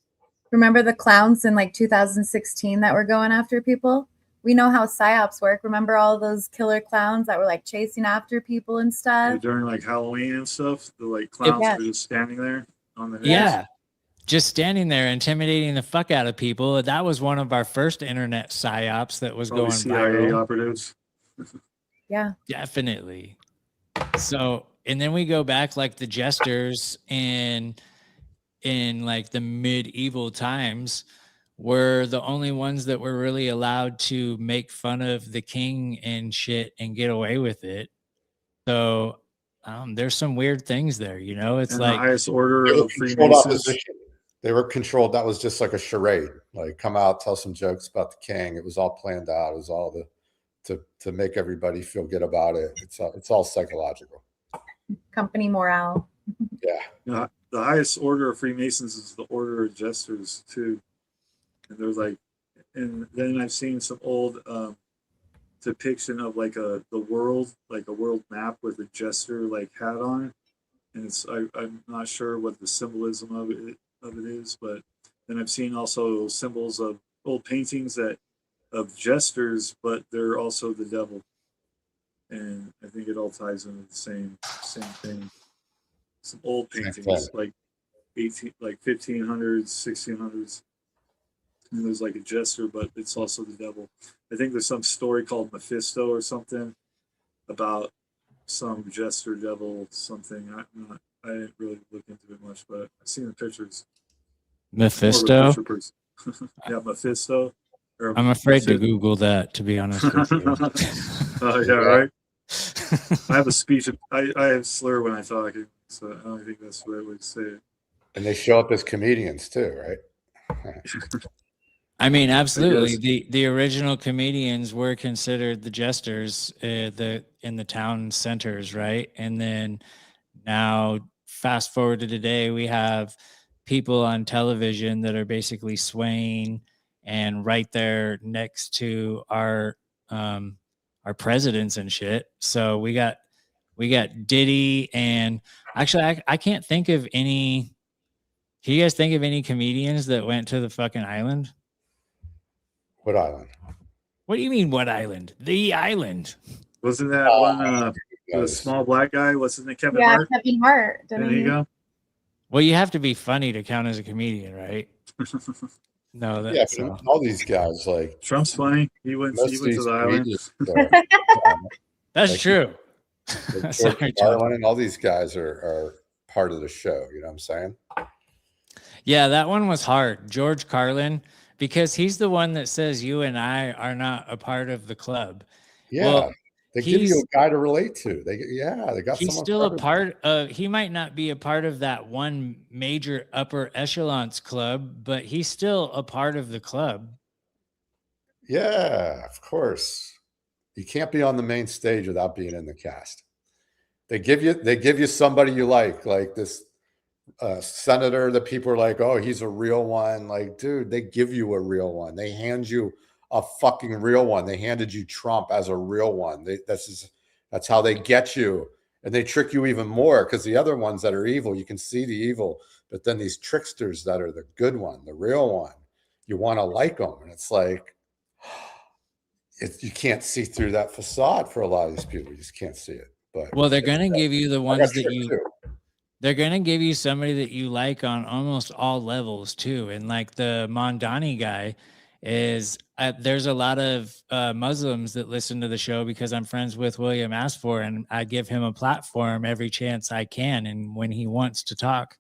remember the clowns in like 2016 that were going after people? We know how psyops work. Remember all those killer clowns that were like chasing after people and stuff? During like Halloween and stuff, the like clowns Yeah. were just standing there on the heads. Yeah. Just standing there intimidating the fuck out of people. That was one of our first internet psyops that was Probably going CIA viral. operatives. Yeah. Definitely. So, and then we go back like the jesters in like the medieval times were the only ones that were really allowed to make fun of the king and shit and get away with it. So there's some weird things there, It's And like the highest order They were of controlled Freemasons. opposition. They were controlled. That was just like a charade. Like, come out, tell some jokes about the king. It was all planned out. It was all to make everybody feel good about it. It's all psychological. Company morale. Yeah. The highest order of Freemasons is the Order of Jesters too. And there's like, and then I've seen some old depiction of like the world, like a world map with a jester like hat on, and I'm not sure what the symbolism of it is, but then I've seen also symbols of old paintings of jesters, but they're also the devil, and I think it all ties into the same thing. Some old paintings like 1500s, 1600s. And there's like a jester, but it's also the devil. I think there's some story called Mephisto or something about some jester devil something. I didn't really look into it much, but I've seen the pictures. Mephisto? More of a picture person. Yeah, Mephisto. I'm afraid to Google that, to be honest with you. Oh, yeah, right? I have a speech. I have slur when I talk, so I don't think that's the right way to say it. And they show up as comedians too, right? I mean, absolutely. The original comedians were considered the jesters in the town centers, right? And then now, fast forward to today, we have people on television that are basically swaying and right there next to our presidents and shit. So we got Diddy, and actually I can't think of any. Can you guys think of any comedians that went to the fucking island? What island? What do you mean, what island? The island. Wasn't that one the small black guy? Wasn't it Kevin Hart? Yeah, Kevin Hart. There you go. Well, you have to be funny to count as a comedian, right? No, that's all these guys like Trump's funny. He went to the island. That's like, true. Like George Carlin and all these guys are part of the show. You know what I'm saying? Yeah, that one was hard. George Carlin, because he's the one that says you and I are not a part of the club. Yeah. Well, they give you a guy to relate to. They got. He's still a part of. He might not be a part of that one major upper echelons club, but he's still a part of the club. Yeah, of course. You can't be on the main stage without being in the cast. They give you somebody you like this senator that people are like, oh, he's a real one. Like, dude, they give you a real one. They hand you a fucking real one. They handed you Trump as a real one. That's how they get you. And they trick you even more because the other ones that are evil, you can see the evil, but then these tricksters that are the good one, the real one, you want to like them. And it's like, you can't see through that facade for a lot of these people. You just can't see it. But well, they're going to give you the ones that you, they're going to give you somebody that you like on almost all levels too. And like the Mondani guy is, there's a lot of Muslims that listen to the show because I'm friends with William Asfor, and I give him a platform every chance I can and when he wants to talk.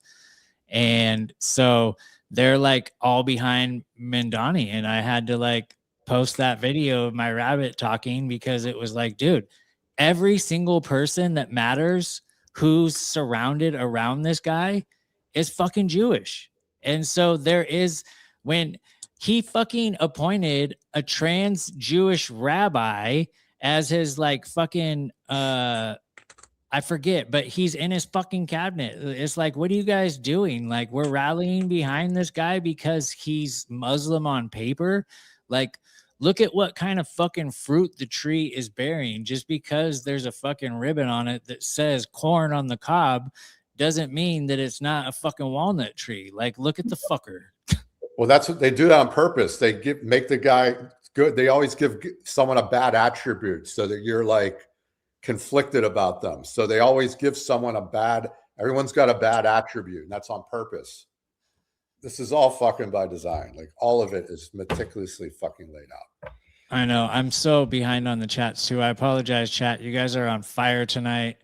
And so they're like all behind Mondani, and I had to like post that video of my rabbit talking because it was like, dude, every single person that matters who's surrounded around this guy is fucking Jewish. And so there is, when he fucking appointed a trans Jewish rabbi as his like fucking, I forget, but he's in his fucking cabinet. It's like, what are you guys doing? Like, we're rallying behind this guy because he's Muslim on paper. Like, look at what kind of fucking fruit the tree is bearing. Just because there's a fucking ribbon on it that says corn on the cob doesn't mean that it's not a fucking walnut tree. Like, look at the fucker. Well, that's what they do on purpose. They make the guy good. They always give someone a bad attribute so that you're like conflicted about them. So they always give someone everyone's got a bad attribute, and that's on purpose. This is all fucking by design. Like, all of it is meticulously fucking laid out. I know. I'm so behind on the chats too. I apologize, chat. You guys are on fire tonight.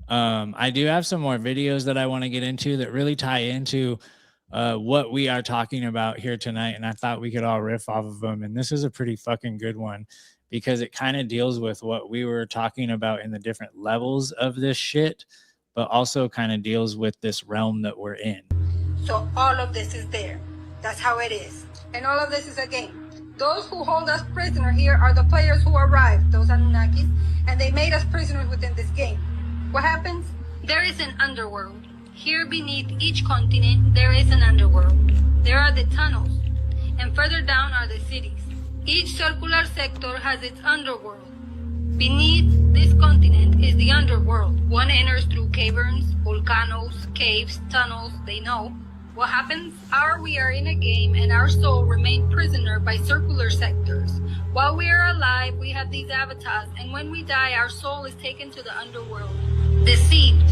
I do have some more videos that I want to get into that really tie into what we are talking about here tonight. And I thought we could all riff off of them. And this is a pretty fucking good one because it kind of deals with what we were talking about in the different levels of this shit, but also kind of deals with this realm that we're in. So all of this is there. That's how it is. And all of this is a game. Those who hold us prisoner here are the players who arrived, those Anunnakis, and they made us prisoners within this game. What happens? There is an underworld. Here beneath each continent, there is an underworld. There are the tunnels, and further down are the cities. Each circular sector has its underworld. Beneath this continent is the underworld. One enters through caverns, volcanoes, caves, tunnels, they know. What happens? We are in a game and our soul remains prisoner by circular sectors. While we are alive, we have these avatars, and when we die, our soul is taken to the underworld. Deceived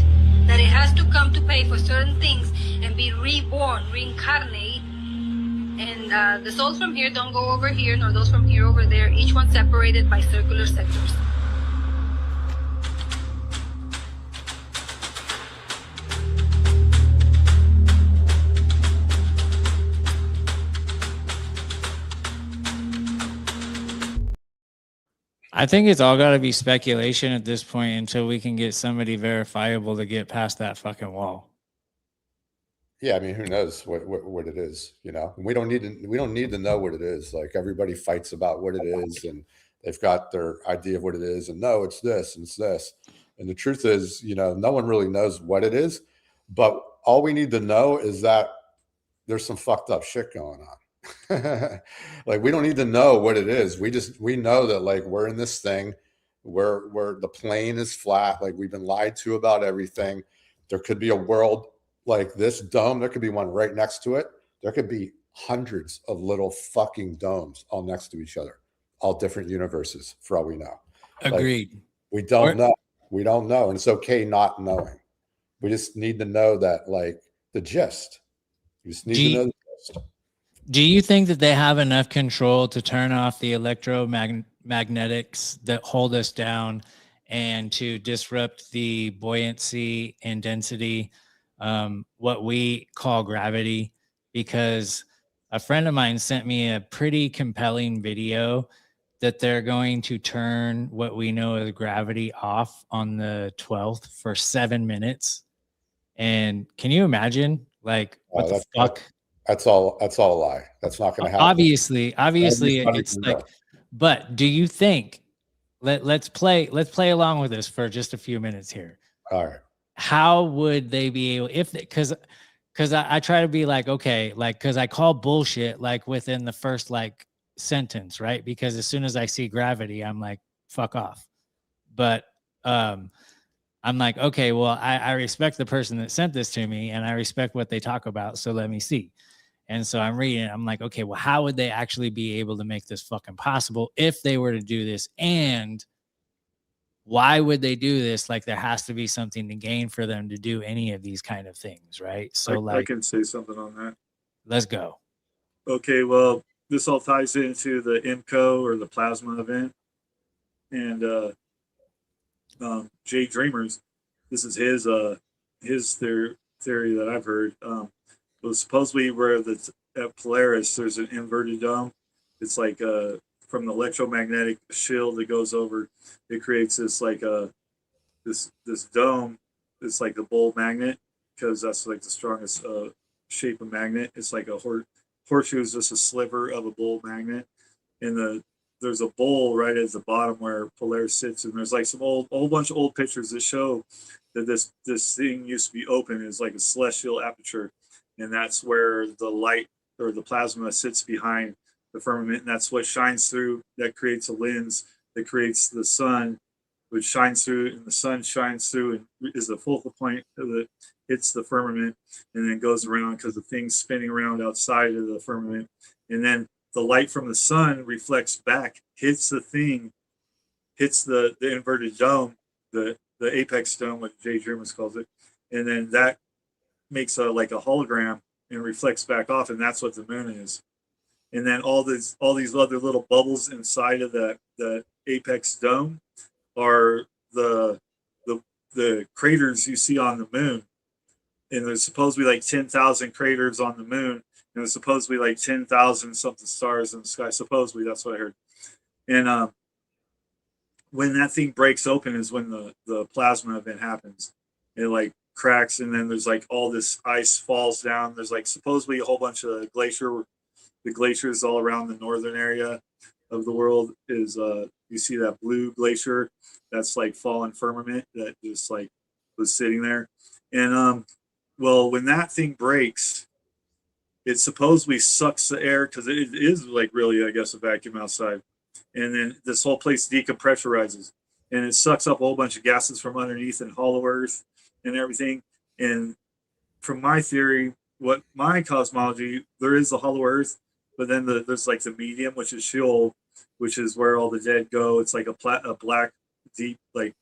that it has to come to pay for certain things and be reborn, reincarnate. And the souls from here don't go over here, nor those from here over there, each one separated by circular sectors. I think it's all got to be speculation at this point until we can get somebody verifiable to get past that fucking wall. Yeah, I mean, who knows what it is? You know, we don't need to know what it is. Like everybody fights about what it is, and they've got their idea of what it is, and no, it's this and it's this. And the truth is, you know, no one really knows what it is, but all we need to know is that there's some fucked up shit going on. Like we don't need to know what it is. We know that like we're in this thing where the plane is flat. Like we've been lied to about everything. There could be a world like this dome. There could be one right next to it. There could be hundreds of little fucking domes all next to each other, all different universes for all we know. Agreed. Like, we don't know. We don't know. And it's okay not knowing. We just need to know that, like, the gist. You just need to know the gist. Do you think that they have enough control to turn off the electromagnetics that hold us down and to disrupt the buoyancy and density, what we call gravity? Because a friend of mine sent me a pretty compelling video that they're going to turn what we know as gravity off on the 12th for 7 minutes. And can you imagine, like, what the fuck? That's all a lie. That's not going to happen. Obviously it's like, but do you think, let's play along with this for just a few minutes here. All right. How would they be able, because I try to be like, okay, like, because I call bullshit like within the first like sentence, right? Because as soon as I see gravity, I'm like, fuck off. But I'm like, okay, well, I respect the person that sent this to me and I respect what they talk about. So let me see. And so I'm reading it. I'm like, okay, well, how would they actually be able to make this fucking possible if they were to do this? And why would they do this? Like, there has to be something to gain for them to do any of these kind of things, right? So I can say something on that. Let's go. Okay, well, this all ties into the IMCO or the plasma event. And Jay Dreamers, this is his theory that I've heard. Was supposedly where at Polaris there's an inverted dome. It's like from the electromagnetic shield that goes over, it creates this like this dome. It's like the bull magnet, because that's like the strongest shape of magnet. It's like a horseshoe is just a sliver of a bull magnet, and there's a bowl right at the bottom where Polaris sits, and there's like some whole bunch of old pictures that show that this thing used to be open. It's like a celestial aperture, and that's where the light or the plasma sits behind the firmament, and that's what shines through. That creates a lens that creates the sun, which shines through, and the sun shines through and is the focal point that hits the firmament, and then goes around because the thing's spinning around outside of the firmament, and then the light from the sun reflects back, hits the thing, hits the inverted dome, the apex dome, what Jay Dreamers calls it, and then that makes like a hologram and reflects back off, and that's what the moon is. And then all these other little bubbles inside of the apex dome are the craters you see on the moon. And there's supposed to be like 10,000 craters on the moon, and there's supposed to be like 10,000 something stars in the sky. Supposedly, that's what I heard. And when that thing breaks open is when the plasma event happens. It like cracks, and then there's like all this ice falls down. There's like supposedly a whole bunch of the glaciers all around the northern area of the world is you see that blue glacier that's like fallen firmament that just like was sitting there. And well, when that thing breaks, it supposedly sucks the air, because it is like really, I guess, a vacuum outside, and then this whole place decompressurizes, and it sucks up a whole bunch of gases from underneath and hollow earth and everything. And from my theory, what my cosmology, there is the hollow earth, but then there's like the medium, which is Sheol, which is where all the dead go. It's like a black, deep, like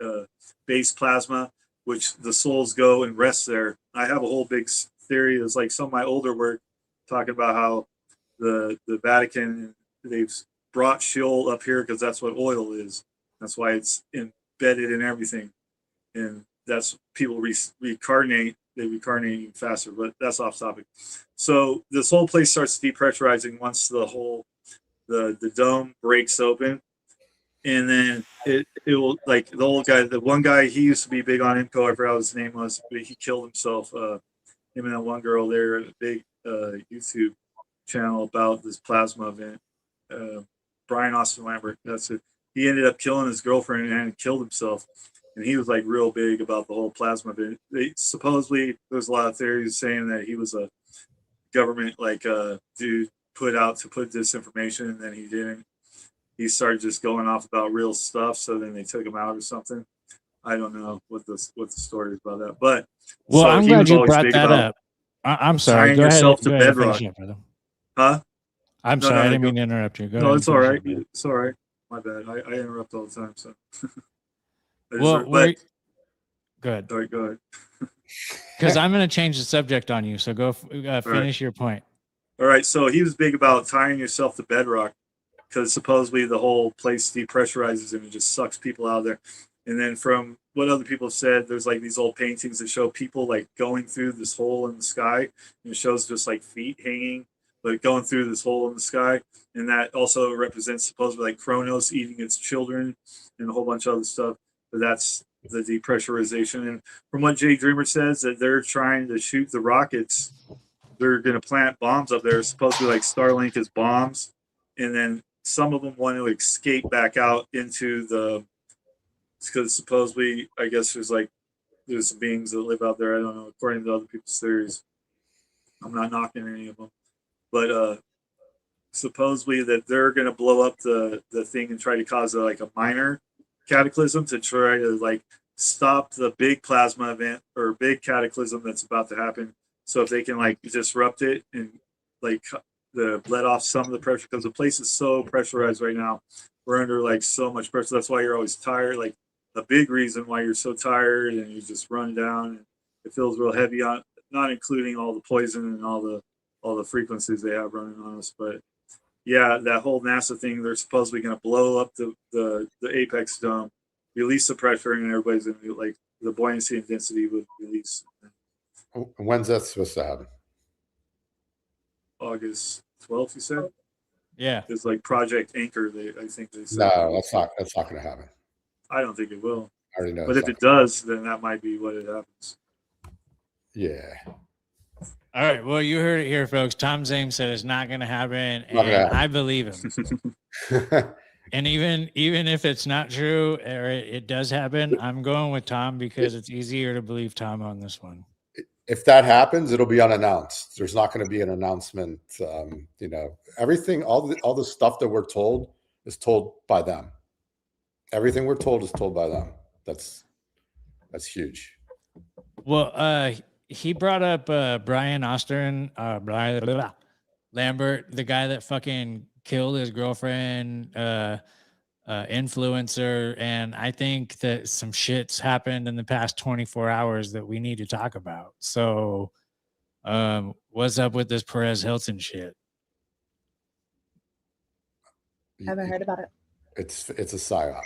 base plasma, which the souls go and rest there. I have a whole big theory. It's like some of my older work talking about how the Vatican, they've brought Sheol up here because that's what oil is. That's why it's embedded in everything. And that's people reincarnate. They reincarnate faster, but that's off topic. So this whole place starts depressurizing once the dome breaks open, and then it will, like, the old guy, the one guy, he used to be big on Imco. I forgot what his name was, but he killed himself. Him and that one girl, they're a big YouTube channel about this plasma event. Brian Austin Lambert, that's it. He ended up killing his girlfriend and killed himself. And he was like real big about the whole plasma event. Supposedly, there's a lot of theories saying that he was a government dude put out to put disinformation, and then he didn't. He started just going off about real stuff, so then they took him out or something. I don't know what the story is about that, but well, so I'm he glad was you always brought big that about up. I'm sorry. tying Go ahead. yourself to Go ahead and bedrock. finish up, brother. Huh? I'm No, sorry. no, I didn't go- mean to interrupt you. Go No, ahead it's and all finish right. up, brother. It's all right. My bad. I interrupt all the time, so. Well, but good. all right, go ahead. Because I'm going to change the subject on you. So go finish your point. All right, so he was big about tying yourself to bedrock because supposedly the whole place depressurizes and it just sucks people out of there. And then from what other people have said, there's like these old paintings that show people like going through this hole in the sky, and it shows just like feet hanging, but going through this hole in the sky. And that also represents supposedly like Kronos eating its children and a whole bunch of other stuff. But that's the depressurization. And from what Jay Dreamer says, that they're trying to shoot the rockets. They're going to plant bombs up there, supposedly like Starlink is bombs. And then some of them want to escape back out into the, because supposedly, I guess there's beings that live out there. I don't know, according to other people's theories. I'm not knocking any of them. But supposedly that they're going to blow up the thing and try to cause like a minor cataclysm to try to like stop the big plasma event or big cataclysm that's about to happen. So if they can like disrupt it and like let off some of the pressure, because the place is so pressurized right now. We're under like so much pressure. That's why you're always tired. Like a big reason why you're so tired and you just run down and it feels real heavy on, not including all the poison and all the frequencies they have running on us. But yeah, that whole NASA thing, they're supposedly going to blow up the apex dome, release the pressure, and everybody's going to be like the buoyancy and density would release. When's that supposed to happen? August 12th, you said? Yeah. It's like Project Anchor. I think they said. No, that's not going to happen. I don't think it will. I already know. But if it does, then that might be what it happens. Yeah. All right. Well, you heard it here, folks. Tom Zaimes said it's not going to happen, and I believe him. And even if it's not true or it does happen, I'm going with Tom because it's easier to believe Tom on this one. If that happens, it'll be unannounced. There's not going to be an announcement. Everything, all the stuff that we're told is told by them. Everything we're told is told by them. That's huge. Well, he brought up Brian Austin, Lambert, the guy that fucking killed his girlfriend, influencer, and I think that some shit's happened in the past 24 hours that we need to talk about. So, what's up with this Perez Hilton shit? Haven't heard about it. It's a psyop.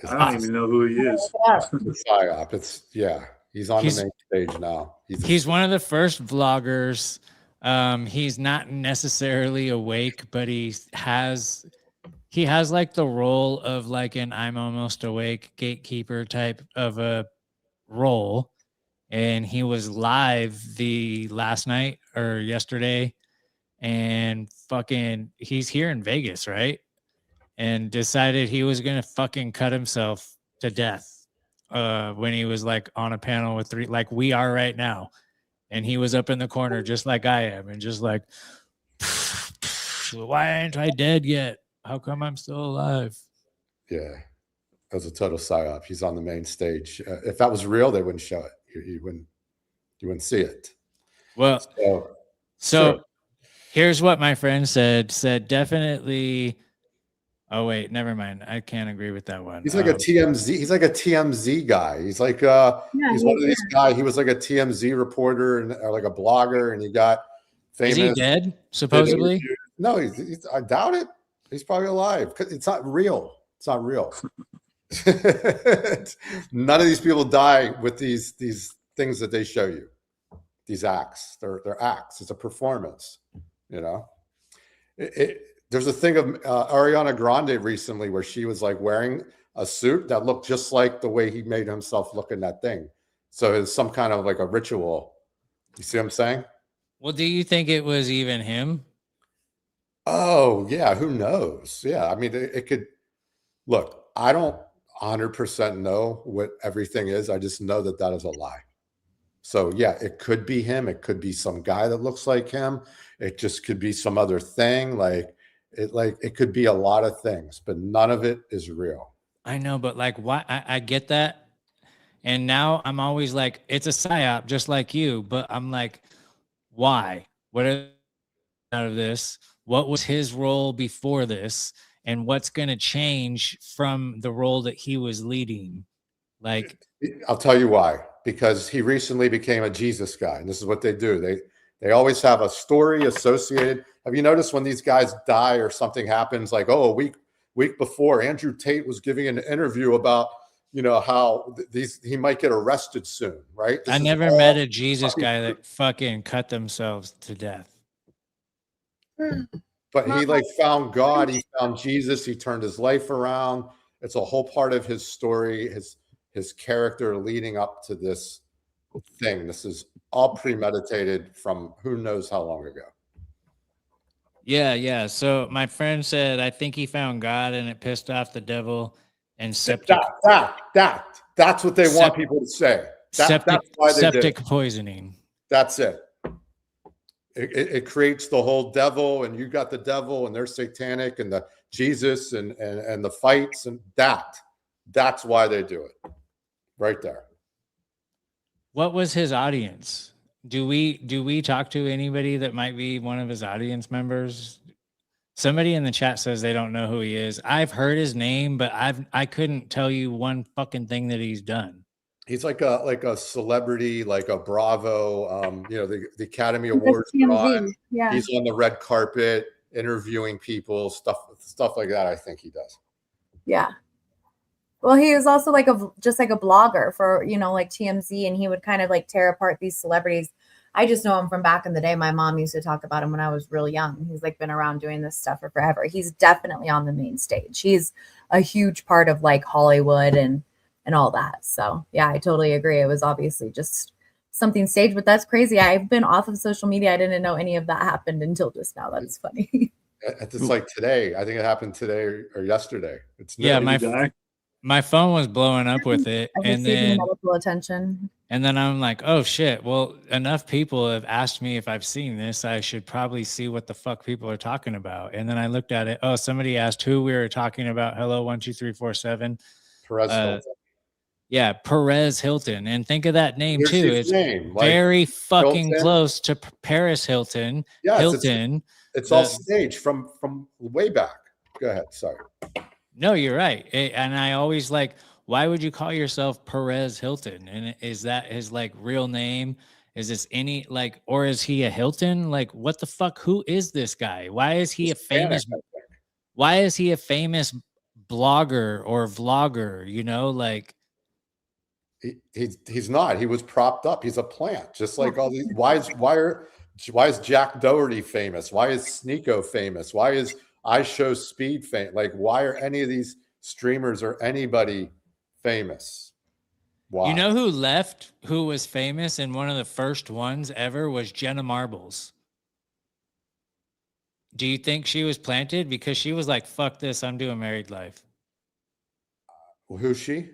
I don't even know who he is. It's a psyop. He's on the main stage now. He's one of the first vloggers. He's not necessarily awake, but he has like the role of like an I'm almost awake gatekeeper type of a role. And he was live the last night or yesterday, and fucking he's here in Vegas, right? And decided he was gonna fucking cut himself to death when he was like on a panel with three, like we are right now. And he was up in the corner just like I am, and just like, why ain't I dead yet? How come I'm still alive? Yeah, that was a total psyop. He's on the main stage. If that was real, they wouldn't show it. You wouldn't see it. Well, so sure. Here's what my friend said. Said definitely. Oh wait, never mind. I can't agree with that one. He's like a TMZ. He's like a TMZ guy. He's like he's one of these guys. He was like a TMZ reporter or like a blogger, and he got famous. Is he dead? Supposedly? No, I doubt it. He's probably alive. It's not real. It's not real. None of these people die with these things that they show you. These acts. They're acts. It's a performance. There's a thing of Ariana Grande recently where she was like wearing a suit that looked just like the way he made himself look in that thing. So it's some kind of like a ritual. You see what I'm saying? Well, do you think it was even him? Oh, yeah. Who knows? Yeah. I mean, it could look, I don't 100% know what everything is. I just know that that is a lie. So, yeah, it could be him. It could be some guy that looks like him. It just could be some other thing. Like it could be a lot of things, but none of it is real. I know, but like, why? I get that. And now I'm always like, it's a psyop, just like you. But I'm like, why? What is out of this? What was his role before this? And what's going to change from the role that he was leading? Like, I'll tell you why. Because he recently became a Jesus guy, and this is what they do. They always have a story associated. Have you noticed when these guys die or something happens, like, oh, a week before, Andrew Tate was giving an interview about, you know, how he might get arrested soon, right? I never met a Jesus guy that fucking cut themselves to death. But he like found God, he found Jesus, he turned his life around. It's a whole part of his story, his character leading up to this thing. This is all premeditated from who knows how long ago. Yeah. So my friend said, I think he found God and it pissed off the devil and septic. That's what they want people to say. That's why they septic did. poisoning. That's it. It creates the whole devil, and you got the devil, and they're satanic, and the Jesus, and the fights, and that's why they do it, right there. What was his audience? Do we talk to anybody that might be one of his audience members? Somebody in the chat says they don't know who he is. I've heard his name, but I couldn't tell you one fucking thing that he's done. He's like a celebrity, like a Bravo. You know, the Academy Awards. Yeah. He's on the red carpet interviewing people, stuff like that. I think he does. Yeah. Well, he was also like just like a blogger for, you know, like TMZ, and he would kind of like tear apart these celebrities. I just know him from back in the day. My mom used to talk about him when I was really young. He's like been around doing this stuff for forever. He's definitely on the main stage. He's a huge part of like Hollywood and all that. So yeah, I totally agree. It was obviously just something staged, but that's crazy. I've been off of social media. I didn't know any of that happened until just now. That's funny. It's like today. I think it happened today or yesterday. It's yeah, my phone was blowing up with it, and then medical attention. And then I'm like, oh shit. Well, enough people have asked me if I've seen this. I should probably see what the fuck people are talking about. And then I looked at it. Oh, somebody asked who we were talking about. Hello, 12347. Perez Hilton. Yeah, Perez Hilton. And think of that name Here's too. his It's name. Like, very fucking Hilton. close to Paris Hilton. Yes, Hilton. It's all staged from way back. Go ahead. Sorry. No, you're right. And I always like, why would you call yourself Perez Hilton? And is that his like real name? Is this any like, or is he a Hilton? Like, what the fuck? Who is this guy? Why is he a famous? Why is he a famous blogger or vlogger? You know, like he's not. He was propped up. He's a plant, just like all these. Why is Jack Doherty famous? Why is Sneeko famous? Why is I Show Speed famous? Like, why are any of these streamers or anybody famous? Why? You know who left, who was famous, and one of the first ones ever was Jenna Marbles. Do you think she was planted? Because she was like, fuck this, I'm doing married life. Who's she?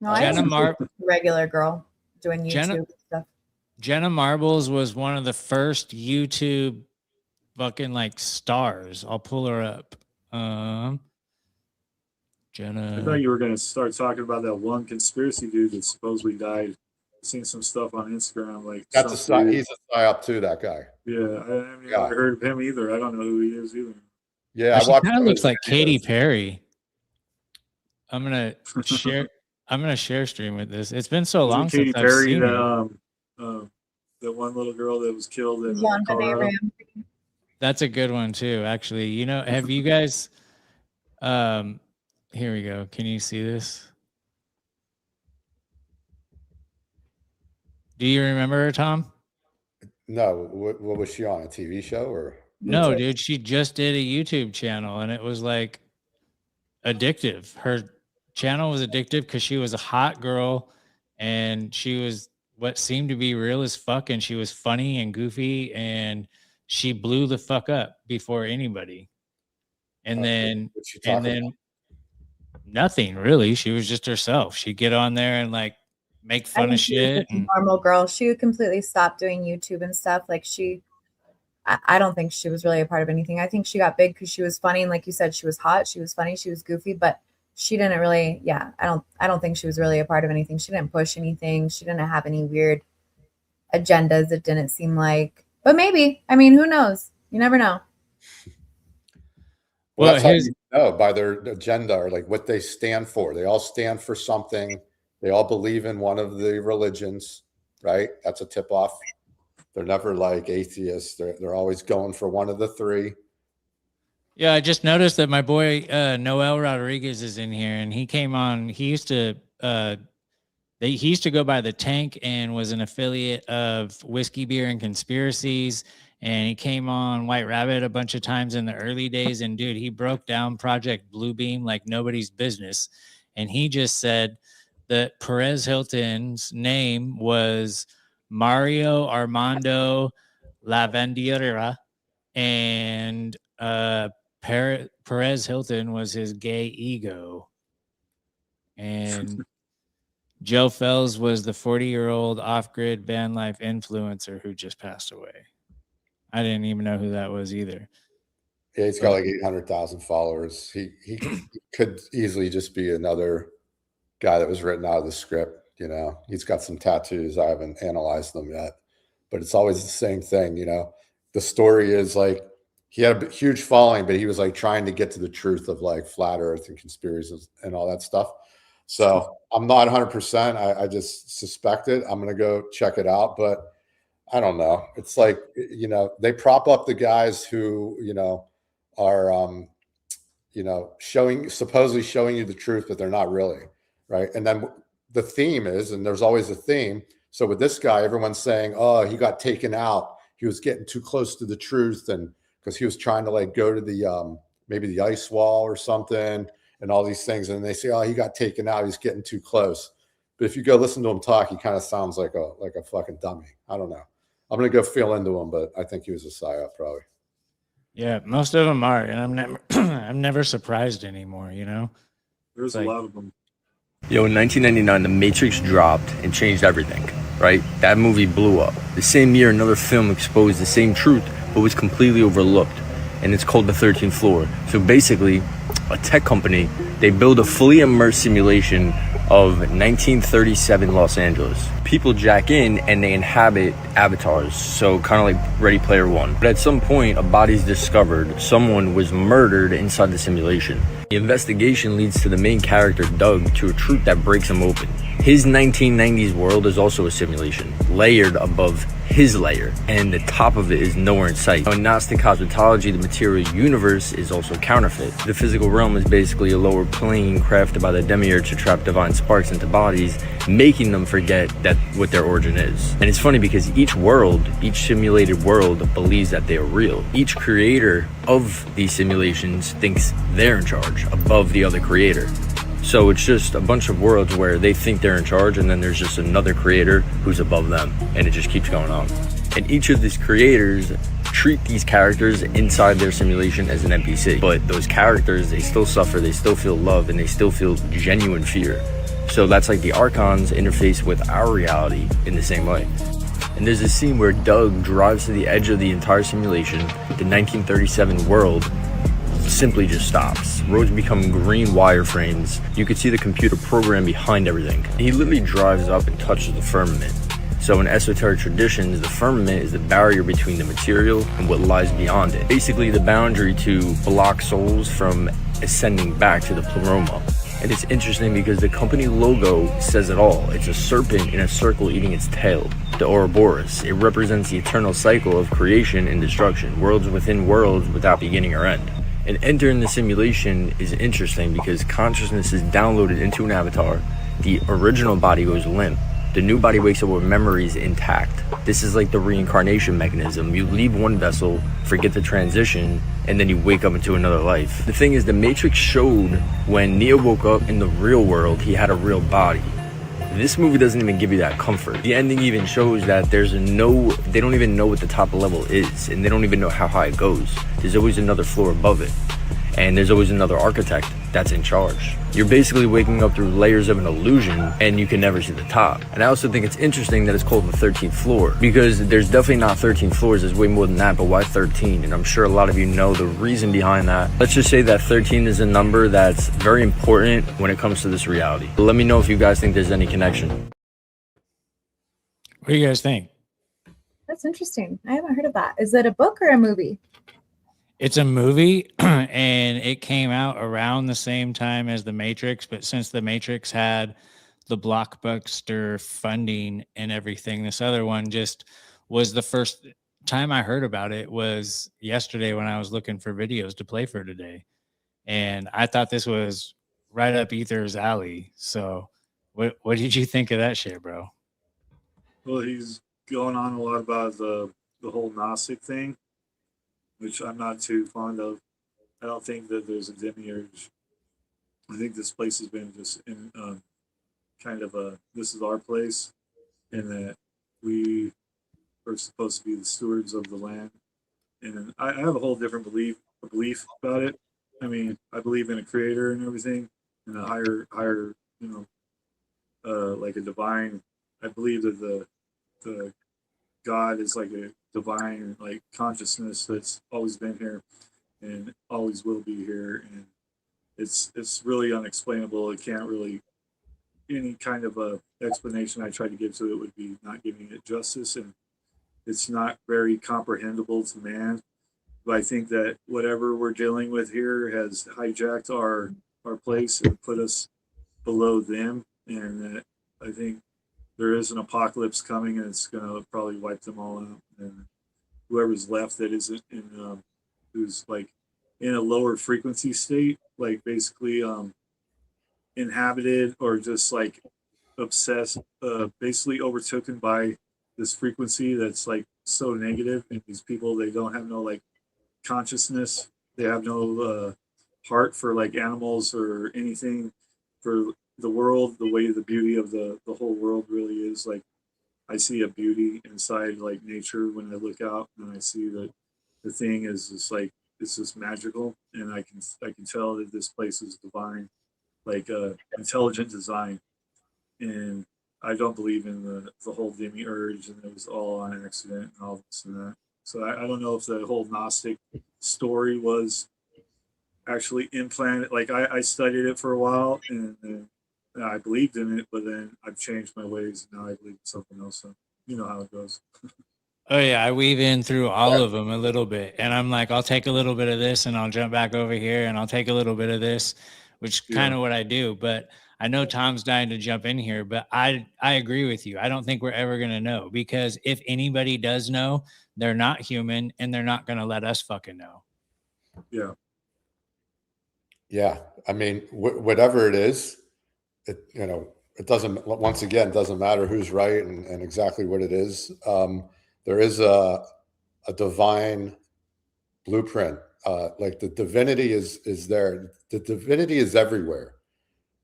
No, Jenna regular girl doing YouTube stuff. Jenna Marbles was one of the first YouTube fucking like stars. I'll pull her up. Jenna. I thought you were going to start talking about that one conspiracy dude that supposedly died. I've seen some stuff on Instagram. Like that's he's a psyop too. That guy. Yeah, I mean, I heard of him either. I don't know who he is either. Yeah, she kind of looks like Katy Perry. I'm gonna share. I'm gonna share stream with this. It's been so long since I've seen that one little girl that was killed in Colorado. That's a good one too, actually. You know, have you guys? Here we go. Can you see this? Do you remember her, Tom? No. What was she on? A TV show or? No, dude, she just did a YouTube channel and it was like addictive. Her channel was addictive because she was a hot girl and she was what seemed to be real as fuck, and she was funny and goofy, and she blew the fuck up before anybody. And then nothing really. She was just herself. She'd get on there and like make fun of shit. A normal girl. She completely stopped doing YouTube and stuff. Like I don't think she was really a part of anything. I think she got big because she was funny, and like you said, she was hot, she was funny, she was goofy, but she didn't really. Yeah, I don't think she was really a part of anything. She didn't push anything. She didn't have any weird agendas. It didn't seem like, but maybe. I mean, who knows? You never know. Well, that's how you know by their agenda or like what they stand for. They all stand for something. They all believe in one of the religions, right? That's a tip off. They're never like atheists. They're always going for one of the three. Yeah, I just noticed that my boy Noel Rodriguez is in here, and he came on. He used to go by the Tank and was an affiliate of Whiskey, Beer, and Conspiracies. And he came on White Rabbit a bunch of times in the early days. And dude, he broke down Project Bluebeam like nobody's business. And he just said that Perez Hilton's name was Mario Armando Lavandeira, and Perez Hilton was his gay ego. And Joe Fells was the 40-year-old off-grid van life influencer who just passed away. I didn't even know who that was either. Yeah, he's got like 800,000 followers. He could easily just be another guy that was written out of the script. You know, he's got some tattoos. I haven't analyzed them yet, but it's always the same thing. You know, the story is like he had a huge following, but he was like trying to get to the truth of like flat earth and conspiracies and all that stuff. So I'm not 100%. I just suspect it. I'm going to go check it out, but I don't know. It's like, you know, they prop up the guys who, you know, are, you know, supposedly showing you the truth, but they're not really, right? And then the theme is, and there's always a theme. So with this guy, everyone's saying, oh, he got taken out. He was getting too close to the truth. And because he was trying to like go to the, maybe the ice wall or something and all these things. And they say, oh, he got taken out. He's getting too close. But if you go listen to him talk, he kind of sounds like a fucking dummy. I don't know. I'm going to go feel into him, but I think he was a psyop probably. Yeah, most of them are. And I'm never surprised anymore, you know? There's a lot of them. Yo, in 1999, The Matrix dropped and changed everything, right? That movie blew up. The same year, another film exposed the same truth, but was completely overlooked. And it's called The 13th Floor. So basically, a tech company, they build a fully immersed simulation of 1937 Los Angeles. People jack in and they inhabit avatars, so kind of like Ready Player One. But at some point, a body's discovered. Someone was murdered inside the simulation. The investigation leads to the main character, Doug, to a truth that breaks him open. His 1990s world is also a simulation, layered above his layer, and the top of it is nowhere in sight. Now, in Gnostic cosmetology, the material universe is also counterfeit. The physical realm is basically a lower plane crafted by the demiurge to trap divine sparks into bodies, making them forget that what their origin is. And it's funny because each simulated world believes that they are real. Each creator of these simulations thinks they're in charge above the other creator. So it's just a bunch of worlds where they think they're in charge, and then there's just another creator who's above them, and it just keeps going on. And each of these creators treat these characters inside their simulation as an NPC. But those characters, they still suffer, they still feel love, and they still feel genuine fear. So that's like the Archons interface with our reality in the same way. And there's a scene where Doug drives to the edge of the entire simulation. The 1937 world simply just stops. Roads become green wireframes. You could see the computer program behind everything. He literally drives up and touches the firmament. So in esoteric traditions, the firmament is the barrier between the material and what lies beyond it. Basically the boundary to block souls from ascending back to the pleroma. And it's interesting because the company logo says it all. It's a serpent in a circle eating its tail. The Ouroboros. It represents the eternal cycle of creation and destruction. Worlds within worlds without beginning or end. And entering the simulation is interesting because consciousness is downloaded into an avatar. The original body goes limp. The new body wakes up with memories intact. This is like the reincarnation mechanism. You leave one vessel, forget the transition, and then you wake up into another life. The thing is, the Matrix showed when Neo woke up in the real world, he had a real body. This movie doesn't even give you that comfort. The ending even shows that they don't even know what the top level is, and they don't even know how high it goes. There's always another floor above it, and there's always another architect that's in charge. You're basically waking up through layers of an illusion, and you can never see the top. And I also think it's interesting that it's called the 13th floor, because there's definitely not 13 floors, there's way more than that, but why 13? And I'm sure a lot of you know the reason behind that. Let's just say that 13 is a number that's very important when it comes to this reality. But let me know if you guys think there's any connection. What do you guys think? That's interesting. I haven't heard of that. Is it a book or a movie? It's a movie, and it came out around the same time as The Matrix, but since The Matrix had the blockbuster funding and everything, this other one just was the first time I heard about it was yesterday when I was looking for videos to play for today. And I thought this was right up Ether's alley. So what did you think of that shit, bro? Well, he's going on a lot about the whole Gnostic thing, which I'm not too fond of. I don't think that there's a demiurge. I think this place has been just in kind of this is our place, and that we are supposed to be the stewards of the land. And I have a whole different belief about it. I mean, I believe in a creator and everything, and a higher, like a divine. I believe that the God is like a divine like consciousness that's always been here and always will be here, and it's really unexplainable. It can't really, any kind of a explanation I try to give to it would be not giving it justice, and it's not very comprehensible to man. But I think that whatever we're dealing with here has hijacked our place and put us below them, and that I think there is an apocalypse coming, and it's going to probably wipe them all out. And whoever's left that isn't in, who's like in a lower frequency state, like basically inhabited or just like obsessed, basically overtaken by this frequency that's like so negative. And these people, they don't have no like consciousness. They have no heart for like animals or anything, for the world, the way the beauty of the whole world really is. Like I see a beauty inside like nature when I look out, and I see that the thing is just like, it's just magical, and I can tell that this place is divine, like intelligent design. And I don't believe in the whole demiurge and it was all on accident and all this and that. So I don't know if the whole Gnostic story was actually implanted. Like I studied it for a while, and I believed in it, but then I've changed my ways, and now I believe in something else. So you know how it goes. Oh yeah, I weave in through all of them a little bit, and I'm like, I'll take a little bit of this, and I'll jump back over here, and I'll take a little bit of this, which is kind of what I do. But I know Tom's dying to jump in here, but I agree with you. I don't think we're ever gonna know, because if anybody does know, they're not human, and they're not gonna let us fucking know. Yeah. Yeah, I mean, whatever it is, it doesn't. Once again, doesn't matter who's right and exactly what it is. There is a divine blueprint. Like the divinity is there. The divinity is everywhere.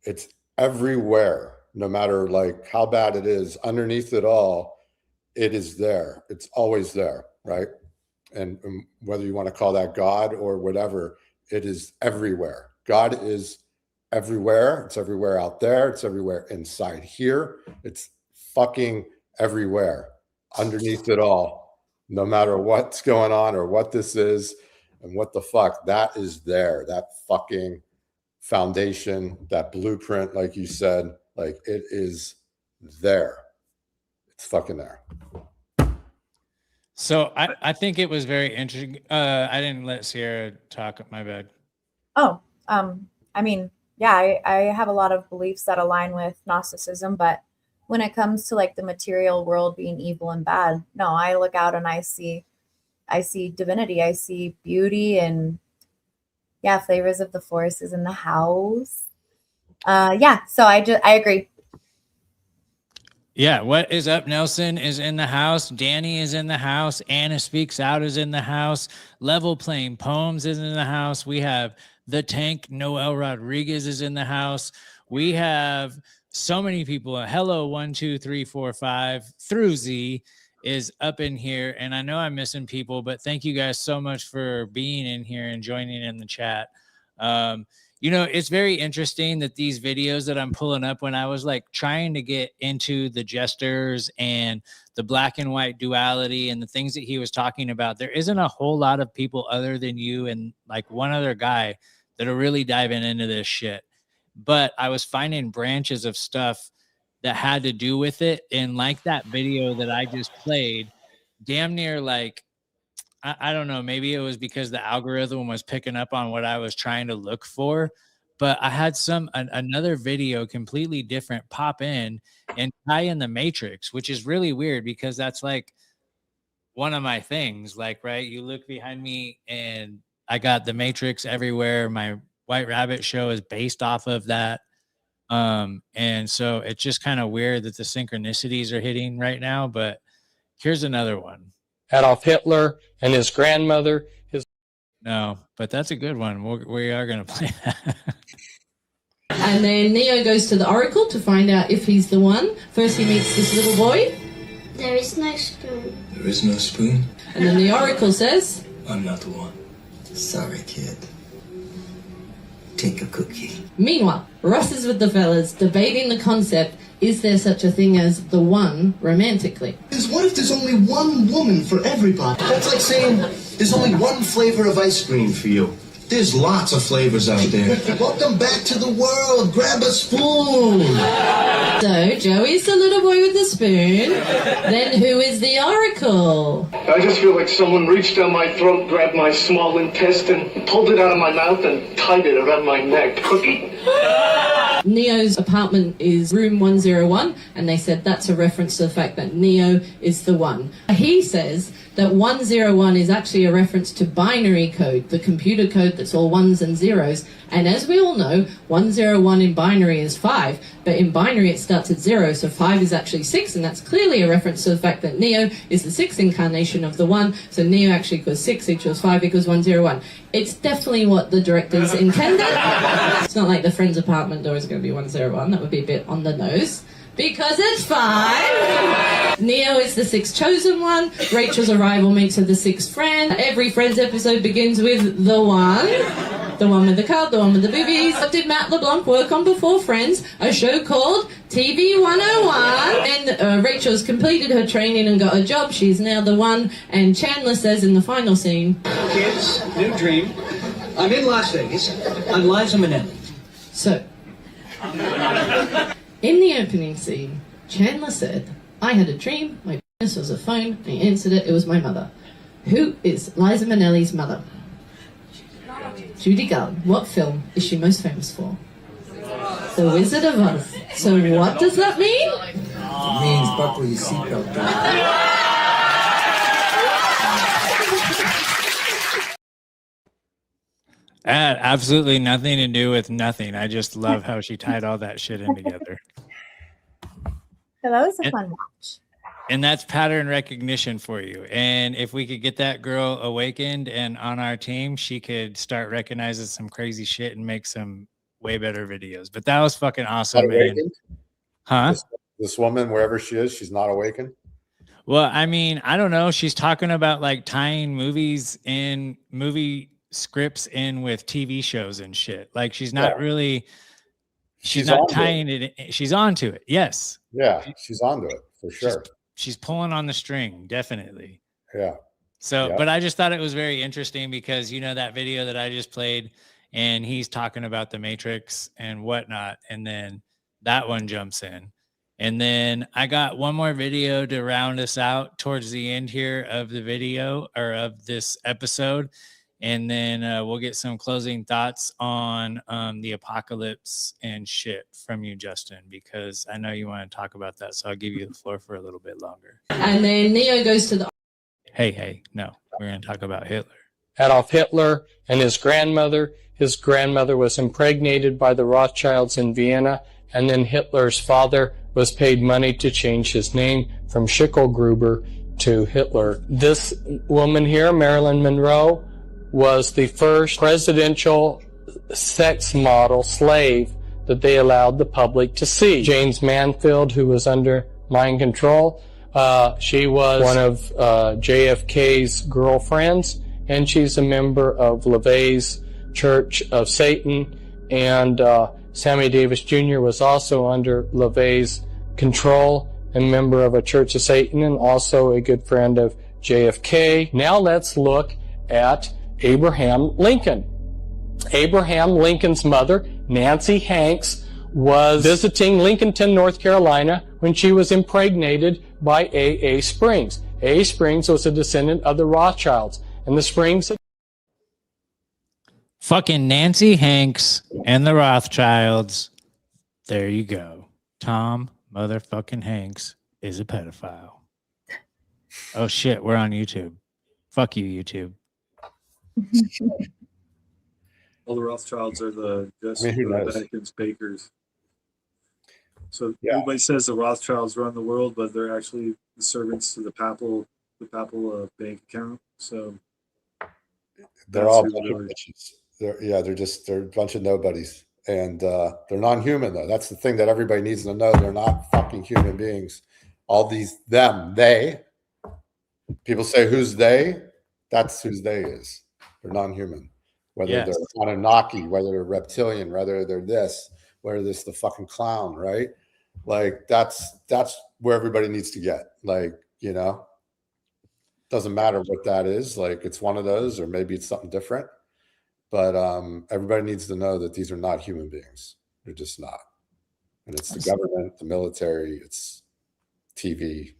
It's everywhere, no matter like how bad it is. Underneath it all, it is there. It's always there, right? And whether you want to call that God or whatever, it is everywhere. God is everywhere. It's everywhere out there. It's everywhere inside here. It's fucking everywhere. Underneath it all, no matter what's going on or what this is and what the fuck, that is there. That fucking foundation, that blueprint, like you said, like it is there. It's fucking there. So I think it was very interesting. I didn't let Sierra talk. My bad. Oh, I mean, yeah, I have a lot of beliefs that align with Gnosticism, but when it comes to like the material world being evil and bad, no, I look out and I see divinity, I see beauty, and yeah, flavors of the forest is in the house. Yeah, so I agree. Yeah, what is up? Nelson is in the house. Danny is in the house. Anna Speaks Out is in the house. Level Playing Poems is in the house. We have The Tank. Noel Rodriguez is in the house. We have so many people. Hello, 1, 2, 3, 4, 5 through Z is up in here. And I know I'm missing people, but thank you guys so much for being in here and joining in the chat. You know, it's very interesting that these videos that I'm pulling up, when I was like trying to get into the jesters and the black and white duality and the things that he was talking about, there isn't a whole lot of people other than you and like one other guy that are really diving into this shit. But I was finding branches of stuff that had to do with it. And like that video that I just played, damn near like, I don't know, maybe it was because the algorithm was picking up on what I was trying to look for, but I had another video completely different pop in and tie in the Matrix, which is really weird because that's like one of my things. Like, right, you look behind me and I got the Matrix everywhere. My White Rabbit show is based off of that. And so it's just kind of weird that the synchronicities are hitting right now, but here's another one. Adolf Hitler and his grandmother. No, but that's a good one. We are going to play that. And then Neo goes to the Oracle to find out if he's the one. First he meets this little boy. There is no spoon. There is no spoon? And then the Oracle says, I'm not the one. Sorry, kid. Take a cookie. Meanwhile, Russ is with the fellas debating the concept, is there such a thing as the one romantically? What if there's only one woman for everybody? That's like saying there's only one flavor of ice cream for you. There's lots of flavors out there. Welcome back to the world. Grab a spoon. So, Joey's the little boy with the spoon. Then who is the Oracle? I just feel like someone reached down my throat, grabbed my small intestine, pulled it out of my mouth, and tied it around my neck. Cookie? Neo's apartment is room 101, and they said that's a reference to the fact that Neo is the one. He says that 101 is actually a reference to binary code, the computer code that's all ones and zeros. And as we all know, 101 in binary is 5, but in binary it starts at 0, so 5 is actually 6, and that's clearly a reference to the fact that Neo is the 6th incarnation of the 1, so Neo actually equals 6 equals 5 equals 101. It's definitely what the directors intended. It's not like the friend's apartment door is going to be 101, that would be a bit on the nose. Because it's 5. Neo is the 6th chosen one. Rachel's arrival makes her the 6th friend. Every Friends episode begins with the one. The one with the card, the one with the boobies. What did Matt LeBlanc work on before Friends? A show called TV 101. And Rachel's completed her training and got a job. She's now the one. And Chandler says in the final scene, Kids, new dream. I'm in Las Vegas. I'm Liza Minnelli. So, in the opening scene, Chandler said, I had a dream, my penis was a phone, I answered it, it was my mother. Who is Liza Minnelli's mother? Judy Garland. What film is she most famous for? The Wizard of Oz. So what does that mean? It means buckle your seatbelt down. Had absolutely nothing to do with nothing. I just love how she tied all that shit in together. So that was a fun watch. And that's pattern recognition for you. And if we could get that girl awakened and on our team, she could start recognizing some crazy shit and make some way better videos. But that was fucking awesome, man. Huh? This woman, wherever she is, she's not awakened. Well, I mean, I don't know. She's talking about like tying movies in movie scripts in with TV shows and shit. Like she's not really, she's not tying it. She's onto it. Yes. Yeah, she's onto it for sure. She's pulling on the string, definitely. Yeah. So, but I just thought it was very interesting because, you know, that video that I just played and he's talking about the Matrix and whatnot. And then that one jumps in. And then I got one more video to round us out towards the end here of the video or of this episode. And then we'll get some closing thoughts on the apocalypse and shit from you, Justin, because I know you want to talk about that. So I'll give you the floor for a little bit longer. And then Neo goes to the... Hey, no, we're going to talk about Hitler. Adolf Hitler and his grandmother. His grandmother was impregnated by the Rothschilds in Vienna, and then Hitler's father was paid money to change his name from Schicklgruber to Hitler. This woman here, Marilyn Monroe, was the first presidential sex model slave that they allowed the public to see. James Manfield, who was under mind control, she was one of JFK's girlfriends, and she's a member of LaVey's Church of Satan, and Sammy Davis Jr. was also under LaVey's control and member of a Church of Satan, and also a good friend of JFK. Now let's look at Abraham Lincoln. Abraham Lincoln's mother, Nancy Hanks, was visiting Lincolnton, North Carolina, when she was impregnated by A.A. Springs. A.A. Springs was a descendant of the Rothschilds, and the Springs... Fucking Nancy Hanks and the Rothschilds. There you go. Tom motherfucking Hanks is a pedophile. Oh shit, we're on YouTube. Fuck you, YouTube. All the Rothschilds are the Vatican's bakers. So everybody says the Rothschilds run the world, but they're actually the servants to the papal bank account. So they're all bitches. They're a bunch of nobodies, and they're non-human though. That's the thing that everybody needs to know. They're not fucking human beings. All these they people say who's they? That's whose they is. They're non-human. Whether they're Anunnaki, whether they're reptilian, whether they're this, whether this the fucking clown, right? Like that's where everybody needs to get. Like, you know, doesn't matter what that is. Like it's one of those, or maybe it's something different. But everybody needs to know that these are not human beings. They're just not. And it's the government, the military, it's TV.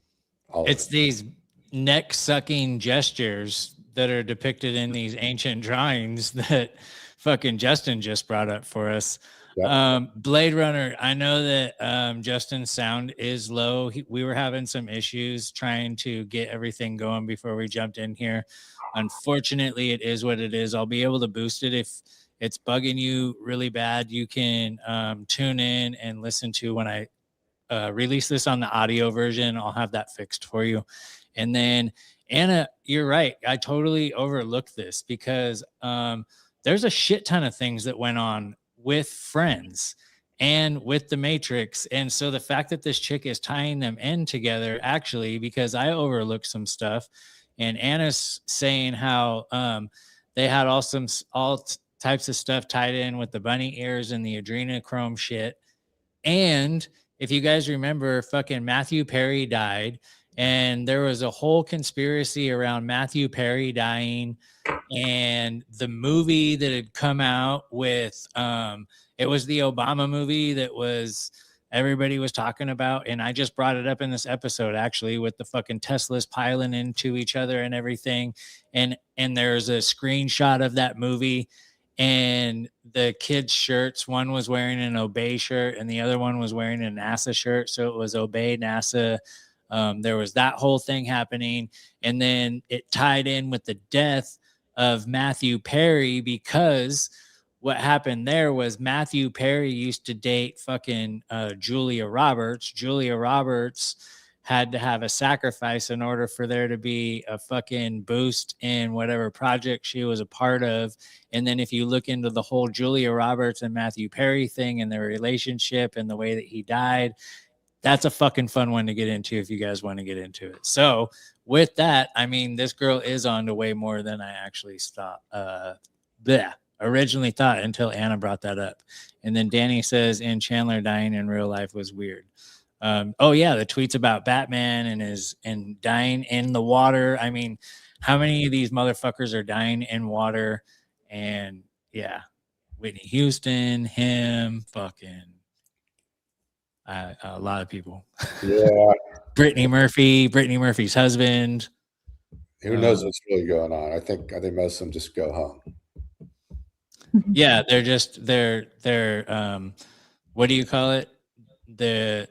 It's these neck-sucking gestures that are depicted in these ancient drawings that fucking Justin just brought up for us. Yep. Blade Runner, I know that Justin's sound is low. We were having some issues trying to get everything going before we jumped in here. Unfortunately, it is what it is. I'll be able to boost it if it's bugging you really bad. You can tune in and listen to when I release this on the audio version. I'll have that fixed for you. And then Anna, you're right. I totally overlooked this because there's a shit ton of things that went on with Friends and with the Matrix. And so the fact that this chick is tying them in together, actually, because I overlooked some stuff, and Anna's saying how they had all types of stuff tied in with the bunny ears and the adrenochrome shit. And if you guys remember, fucking Matthew Perry died, and there was a whole conspiracy around Matthew Perry dying, and the movie that had come out with it was the Obama movie that was everybody was talking about, and I just brought it up in this episode actually, with the fucking Teslas piling into each other and everything, and there's a screenshot of that movie, and the kids' shirts, one was wearing an Obey shirt and the other one was wearing a NASA shirt, so it was Obey NASA. There was that whole thing happening, and then it tied in with the death of Matthew Perry, because what happened there was Matthew Perry used to date fucking Julia Roberts. Julia Roberts had to have a sacrifice in order for there to be a fucking boost in whatever project she was a part of. And then if you look into the whole Julia Roberts and Matthew Perry thing and their relationship and the way that he died, that's a fucking fun one to get into if you guys want to get into it. So with that, I mean, this girl is on to way more than I actually originally thought until Anna brought that up. And then Danny says, and Chandler dying in real life was weird. Oh yeah, the tweets about Batman and dying in the water. I mean, how many of these motherfuckers are dying in water? And yeah, Whitney Houston, him, fucking a lot of people. Yeah. Brittany Murphy's husband. Who knows what's really going on? I think most of them just go home. Yeah, they're what do you call it? They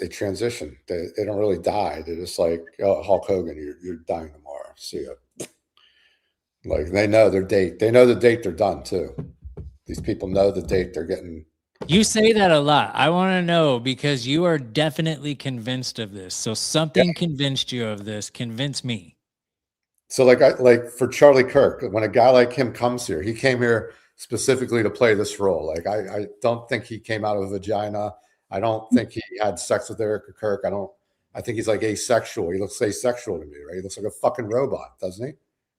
transition. They don't really die. They're just like, oh, Hulk Hogan, you're dying tomorrow. See ya. Like they know their date. They know the date they're done too. These people know the date they're getting You say that a lot. I want to know because you are definitely convinced of this. So something convinced you of this. Convince me. So like for Charlie Kirk, when a guy like him comes here, he came here specifically to play this role. Like I don't think he came out of a vagina. I don't think he had sex with Erica Kirk. I think he's like asexual. He looks asexual to me, right? He looks like a fucking robot, doesn't he?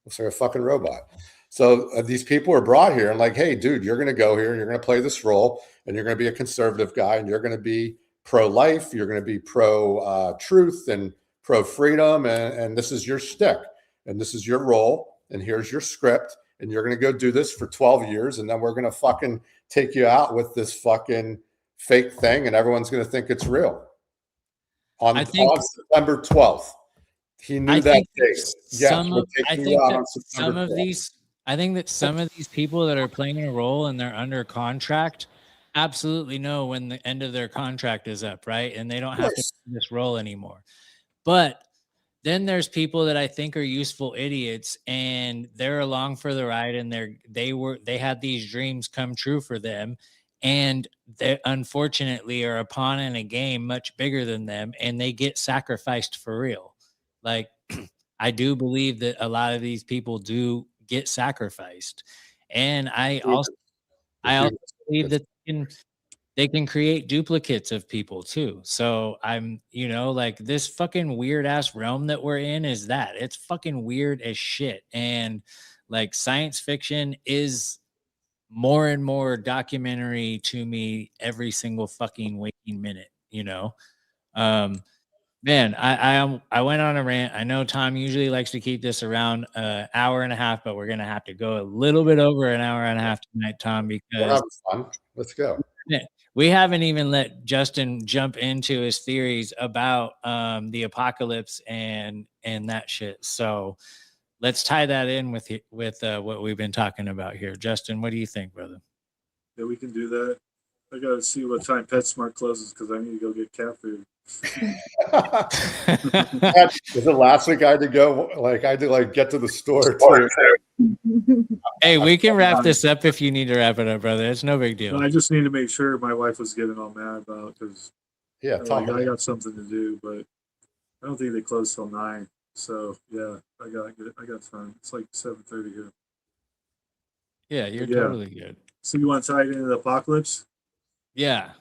Looks like a fucking robot. So these people are brought here and like, hey, dude, you're going to go here, you're going to play this role, and you're going to be a conservative guy, and you're going to be pro-life, you're going to be pro-truth and pro-freedom, and this is your shtick, and this is your role, and here's your script, and you're going to go do this for 12 years, and then we're going to fucking take you out with this fucking fake thing, and everyone's going to think it's real. On September 12th. He knew that date. I think that some of these people that are playing a role and they're under contract absolutely know when the end of their contract is up, right? And they don't have to play this role anymore. But then there's people that I think are useful idiots and they're along for the ride and they had these dreams come true for them. And they unfortunately are a pawn in a game much bigger than them, and they get sacrificed for real. Like, I do believe that a lot of these people do get sacrificed. And I also believe that they can create duplicates of people too. So I'm, like this fucking weird ass realm that we're in is that it's fucking weird as shit. And like science fiction is more and more documentary to me every single fucking waking minute, man, I went on a rant. I know Tom usually likes to keep this around an hour and a half, but we're gonna have to go a little bit over an hour and a half tonight, Tom, because we're having fun. Let's go. We haven't even let Justin jump into his theories about the apocalypse and that shit. So let's tie that in with what we've been talking about here. Justin, what do you think, brother? Yeah, we can do that. I gotta see what time PetSmart closes because I need to go get cat food. Was it last week I had to go? Like I had to get to the store too. Hey, we can wrap this up if you need to wrap it up, brother. It's no big deal. No, I just need to make sure my wife was getting all mad about because I got something to do, but I don't think they close till 9. So yeah, I got time. It's like 7:30 here. Yeah, you're totally good. So you want to tie it into the apocalypse? Yeah.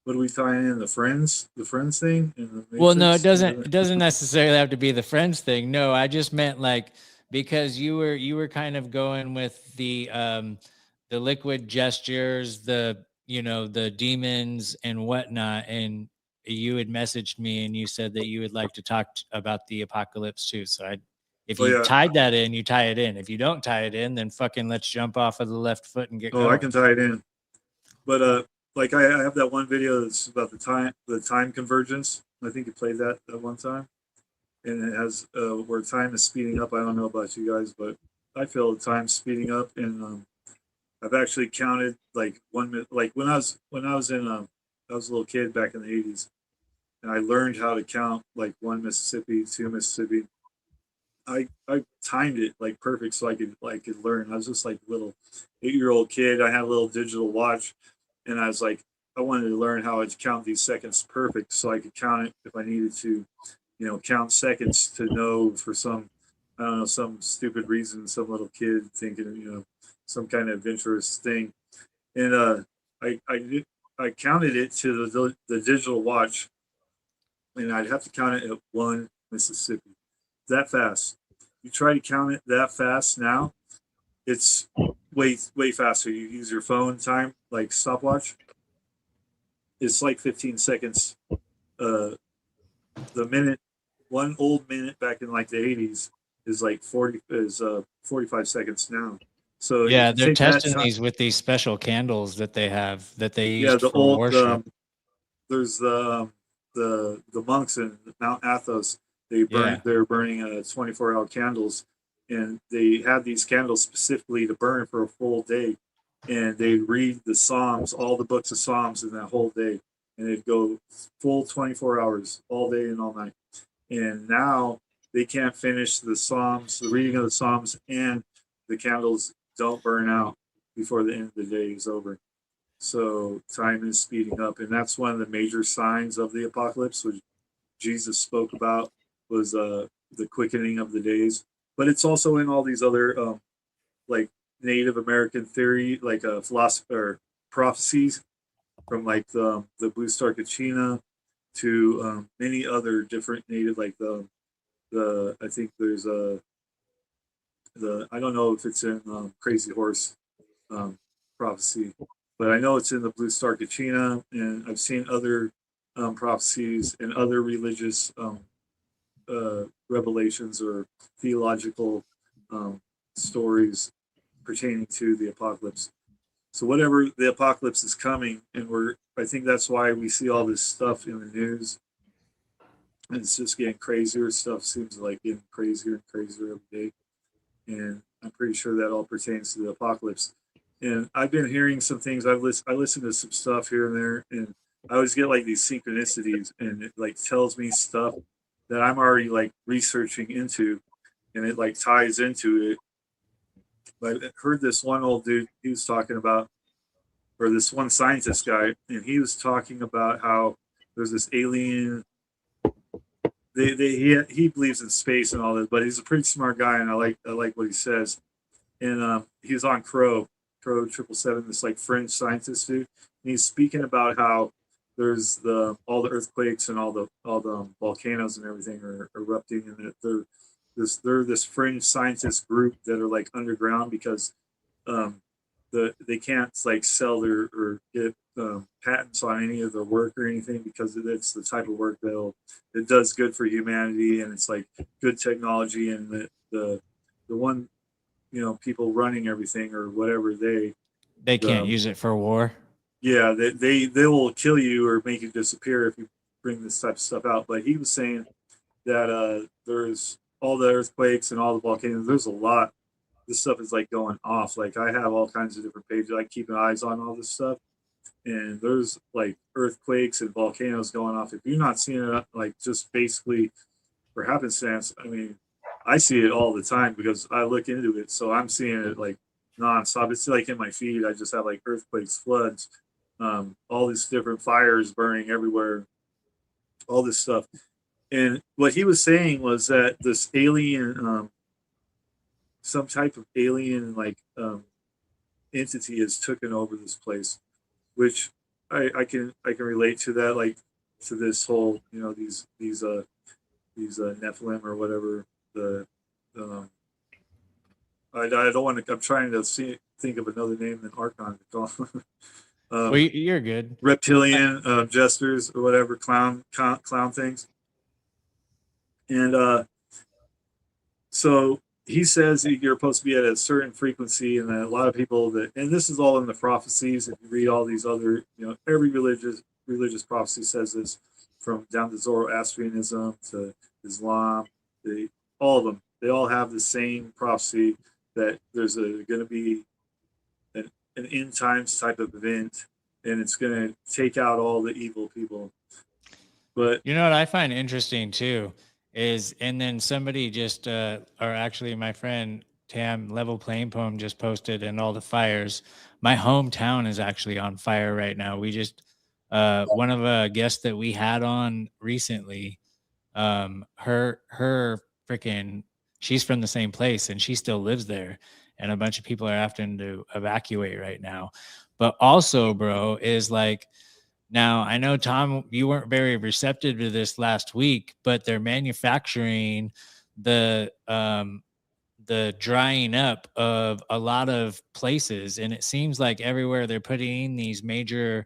What are we tying in? The friends thing? Well, no, it doesn't necessarily have to be the friends thing. No, I just meant like because you were kind of going with the liquid gestures, the demons and whatnot, and you had messaged me and you said that you would like to talk about the apocalypse too. So if you tied that in, you tie it in. If you don't tie it in, then fucking let's jump off of the left foot and get going. I can tie it in. But like I have that one video that's about the time convergence. I think you played that one time. And it has where time is speeding up. I don't know about you guys, but I feel time's speeding up, and I've actually counted like 1 minute. Like when I was a little kid back in the 80s, and I learned how to count like 1 Mississippi, 2 Mississippi. I timed it like perfect so I could learn. I was just like a little 8-year-old kid. I had a little digital watch, and I was like, I wanted to learn how to count these seconds perfect so I could count it if I needed to, count seconds to know for some stupid reason, some little kid thinking, some kind of adventurous thing. And I counted it to the digital watch, and I'd have to count it at 1 Mississippi. That fast. You try to count it that fast now, it's way faster. You use your phone time, like stopwatch. It's like 15 seconds. The minute, one old minute back in like the 80s is like 45 seconds now. So yeah, they're testing these with these special candles that they have that they use for worship. There's the monks in Mount Athos. They're burning 24-hour candles, and they have these candles specifically to burn for a full day. And they read the Psalms, all the books of Psalms in that whole day, and they'd go full 24 hours, all day and all night. And now they can't finish the Psalms, the reading of the Psalms, and the candles don't burn out before the end of the day is over. So time is speeding up, and that's one of the major signs of the apocalypse, which Jesus spoke about, was the quickening of the days. But it's also in all these other like Native American theory, like philosophy or prophecies, from like the Blue Star Kachina to many other different native, like the I think there's the I don't know if it's in Crazy Horse prophecy, but I know it's in the Blue Star Kachina, and I've seen other prophecies and other religious revelations or theological stories pertaining to the apocalypse. So whatever the apocalypse is coming, and I think that's why we see all this stuff in the news, and it's just getting crazier. Stuff seems like getting crazier and crazier every day, and I'm pretty sure that all pertains to the apocalypse. And I've been hearing some things. I listen to some stuff here and there, and I always get like these synchronicities, and it like tells me stuff that I'm already like researching into, and it like ties into it. But I heard this one old dude, he was talking about, or this one scientist guy, and he was talking about how there's this alien. He believes in space and all this, but he's a pretty smart guy, and I like what he says. And he was on Crow 777, this like French scientist dude, and he's speaking about how there's all the earthquakes and all the volcanoes and everything are erupting, and that they're this fringe scientist group that are like underground because they can't like sell or get patents on any of their work or anything, because it's the type of work that does good for humanity, and it's like good technology, and the one, people running everything or whatever, they can't use it for war. Yeah, they will kill you or make you disappear if you bring this type of stuff out. But he was saying that there's all the earthquakes and all the volcanoes. There's a lot. This stuff is like going off. Like I have all kinds of different pages. I keep eyes on all this stuff, and there's like earthquakes and volcanoes going off. If you're not seeing it, like just basically for happenstance, I mean, I see it all the time because I look into it. So I'm seeing it like nonstop. It's like in my feed. I just have like earthquakes, floods, all these different fires burning everywhere, all this stuff. And what he was saying was that this alien, some type of alien like entity has taken over this place, which I can relate to that, like to this whole, these Nephilim or whatever. I don't want to. I'm trying to think of another name than Archon to call them. Well, you're good. Reptilian jesters or whatever, clown things. And so he says that you're supposed to be at a certain frequency, and that a lot of people and this is all in the prophecies. If you read all these other, every religious prophecy says this, from down to Zoroastrianism to Islam, all of them, they all have the same prophecy that there's going to be an end times type of event, and it's going to take out all the evil people. But you know what I find interesting too is, and then somebody just, or actually my friend Tam Level Playing Poem just posted, and all the fires. My hometown is actually on fire right now. We just, one of the guests that we had on recently, her freaking, she's from the same place and she still lives there, and a bunch of people are having to evacuate right now. But also, bro, is like, now, I know, Tom, you weren't very receptive to this last week, but they're manufacturing the drying up of a lot of places, and it seems like everywhere they're putting in these major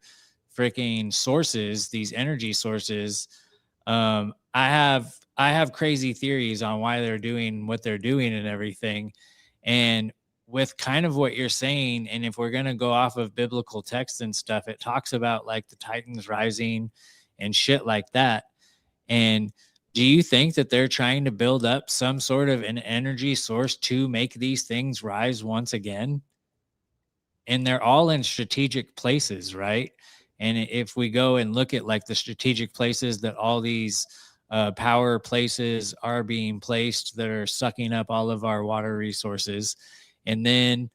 freaking sources, these energy sources. I have crazy theories on why they're doing what they're doing and everything, and with kind of what you're saying, and if we're going to go off of biblical texts and stuff, it talks about like the Titans rising and shit like that. And do you think that they're trying to build up some sort of an energy source to make these things rise once again? And they're all in strategic places, right? And if we go and look at like the strategic places that all these power places are being placed, that are sucking up all of our water resources, and then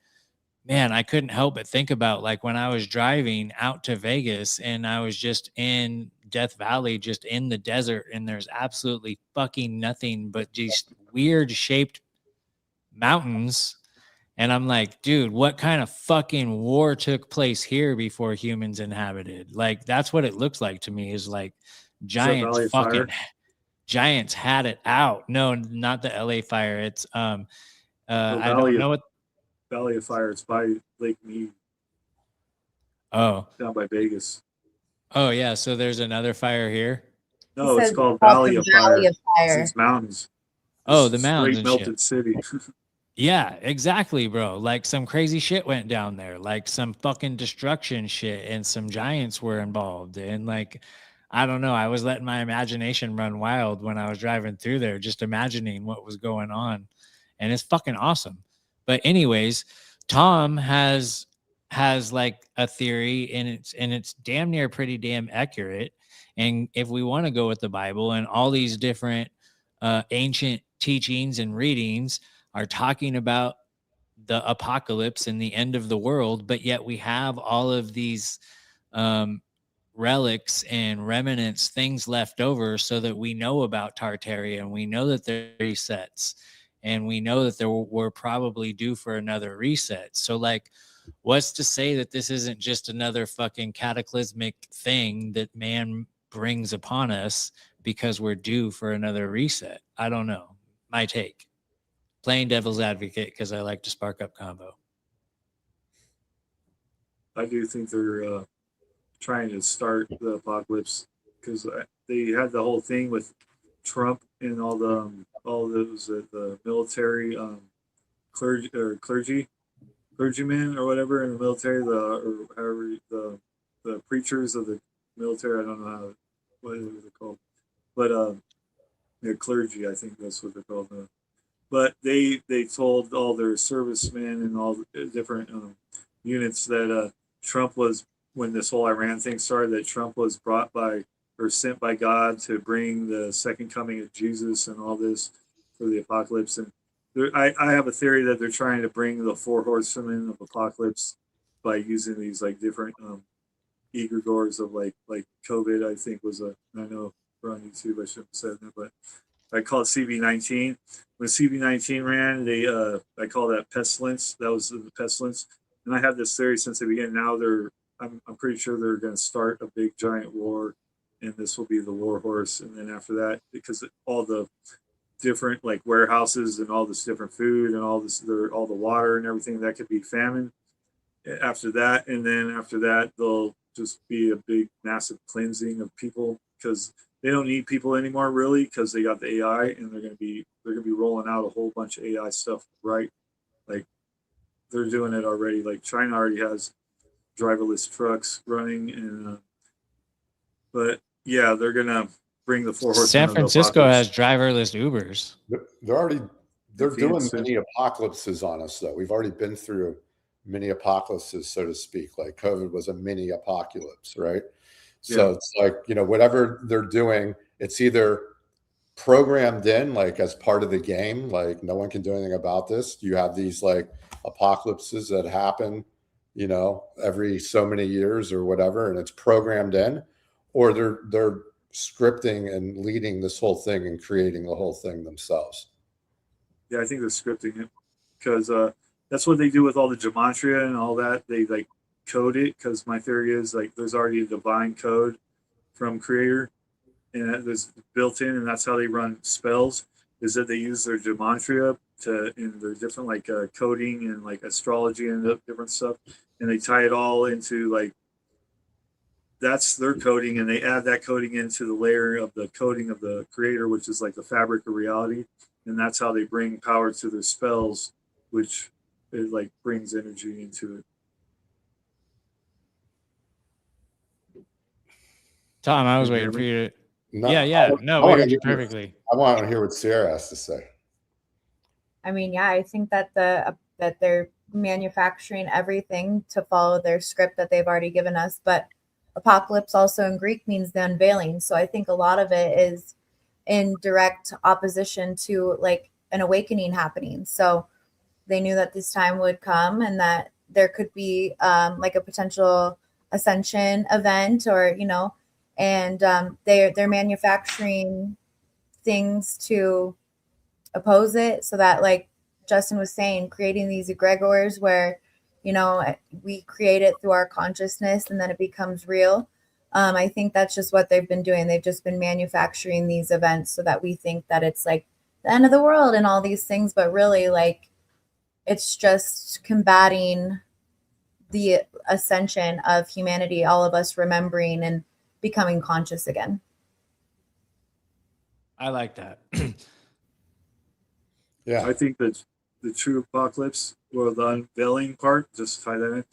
man, I couldn't help but think about like when I was driving out to Vegas and I was just in Death Valley, just in the desert, and there's absolutely fucking nothing but just weird shaped mountains. And I'm like, dude, what kind of fucking war took place here before humans inhabited? Like, that's what it looks like to me, is like giants Valley of fucking Fire? giants had it out. No, not the LA fire. It's No, I don't know what. Valley of Fire. It's by Lake Mead, Oh, down by Vegas. oh yeah. So there's another fire here. No, He it's says called the Valley of Fire. Valley of It's Fire. these mountains. Oh, It's the a mountains straight and melted shit. city. Yeah, exactly, bro. Like some crazy shit went down there, like some fucking destruction shit, and some giants were involved. And like, I don't know, I was letting my imagination run wild when I was driving through there, just imagining what was going on. And it's fucking awesome. But anyways, Tom has like a theory, and it's damn near pretty damn accurate. And if we want to go with the Bible and all these different ancient teachings and readings are talking about the apocalypse and the end of the world, but yet we have all of these um, relics and remnants, things left over, so that we know about Tartaria, and we know that there are resets, and we know that we're probably due for another reset. So, like, what's to say that this isn't just another fucking cataclysmic thing that man brings upon us because we're due for another reset? I don't know. My take. Playing devil's advocate because I like to spark up convo. I do think they're trying to start the apocalypse because they had the whole thing with Trump and all those the military clergymen or whatever in the military, or however the preachers of the military. I don't know what they're called, but yeah, clergy. I think that's what they're called. But they told all their servicemen and all the different units that Trump was, when this whole Iran thing started, that Trump was brought by or sent by God to bring the second coming of Jesus and all this for the apocalypse. And I have a theory that they're trying to bring the four horsemen of apocalypse by using these like different egregores of like COVID. I think was I know we're on YouTube. I shouldn't have said that, but I call it CV-19. When CV-19 ran, I call that pestilence. That was the pestilence. And I have this theory since the beginning. Now I'm pretty sure they're going to start a big giant war, and this will be the war horse. And then after that, because all the different like warehouses and all this different food and all the water and everything, that could be famine after that. And then after that, they'll just be a big massive cleansing of people, because they don't need people anymore really, because they got the AI, and they're gonna be rolling out a whole bunch of AI stuff, right? Like they're doing it already. Like China already has driverless trucks running, and but yeah, they're gonna bring the four horsemen. San Francisco has driverless Ubers. They're doing mini apocalypses on us though. We've already been through mini apocalypses, so to speak. Like COVID was a mini apocalypse, right? So it's like, whatever they're doing, it's either programmed in like as part of the game, like no one can do anything about this. You have these like apocalypses that happen, every so many years or whatever, and it's programmed in, or they're scripting and leading this whole thing and creating the whole thing themselves. Yeah, I think they're scripting it because that's what they do with all the gematria and all that. They like code it, because my theory is like there's already a divine code from Creator, and there's built in, and that's how they run spells. Is that they use their gematria in their different like coding and like astrology and different stuff, and they tie it all into like that's their coding, and they add that coding into the layer of the coding of the Creator, which is like the fabric of reality, and that's how they bring power to their spells, which it like brings energy into it. Tom, I was waiting for you to. No, Yeah. No, we heard you perfectly. I want to hear what Sierra has to say. I mean, yeah, I think that that they're manufacturing everything to follow their script that they've already given us. But apocalypse also in Greek means the unveiling. So I think a lot of it is in direct opposition to like an awakening happening. So they knew that this time would come, and that there could be like a potential ascension event, or and they're manufacturing things to oppose it, so that, like Justin was saying, creating these egregores where we create it through our consciousness and then it becomes real. I think that's just what they've been doing. They've just been manufacturing these events so that we think that it's like the end of the world and all these things, but really, like, it's just combating the ascension of humanity, all of us remembering and becoming conscious again. I like that. Yeah. I think that the true apocalypse, or the unveiling part, just tie that in.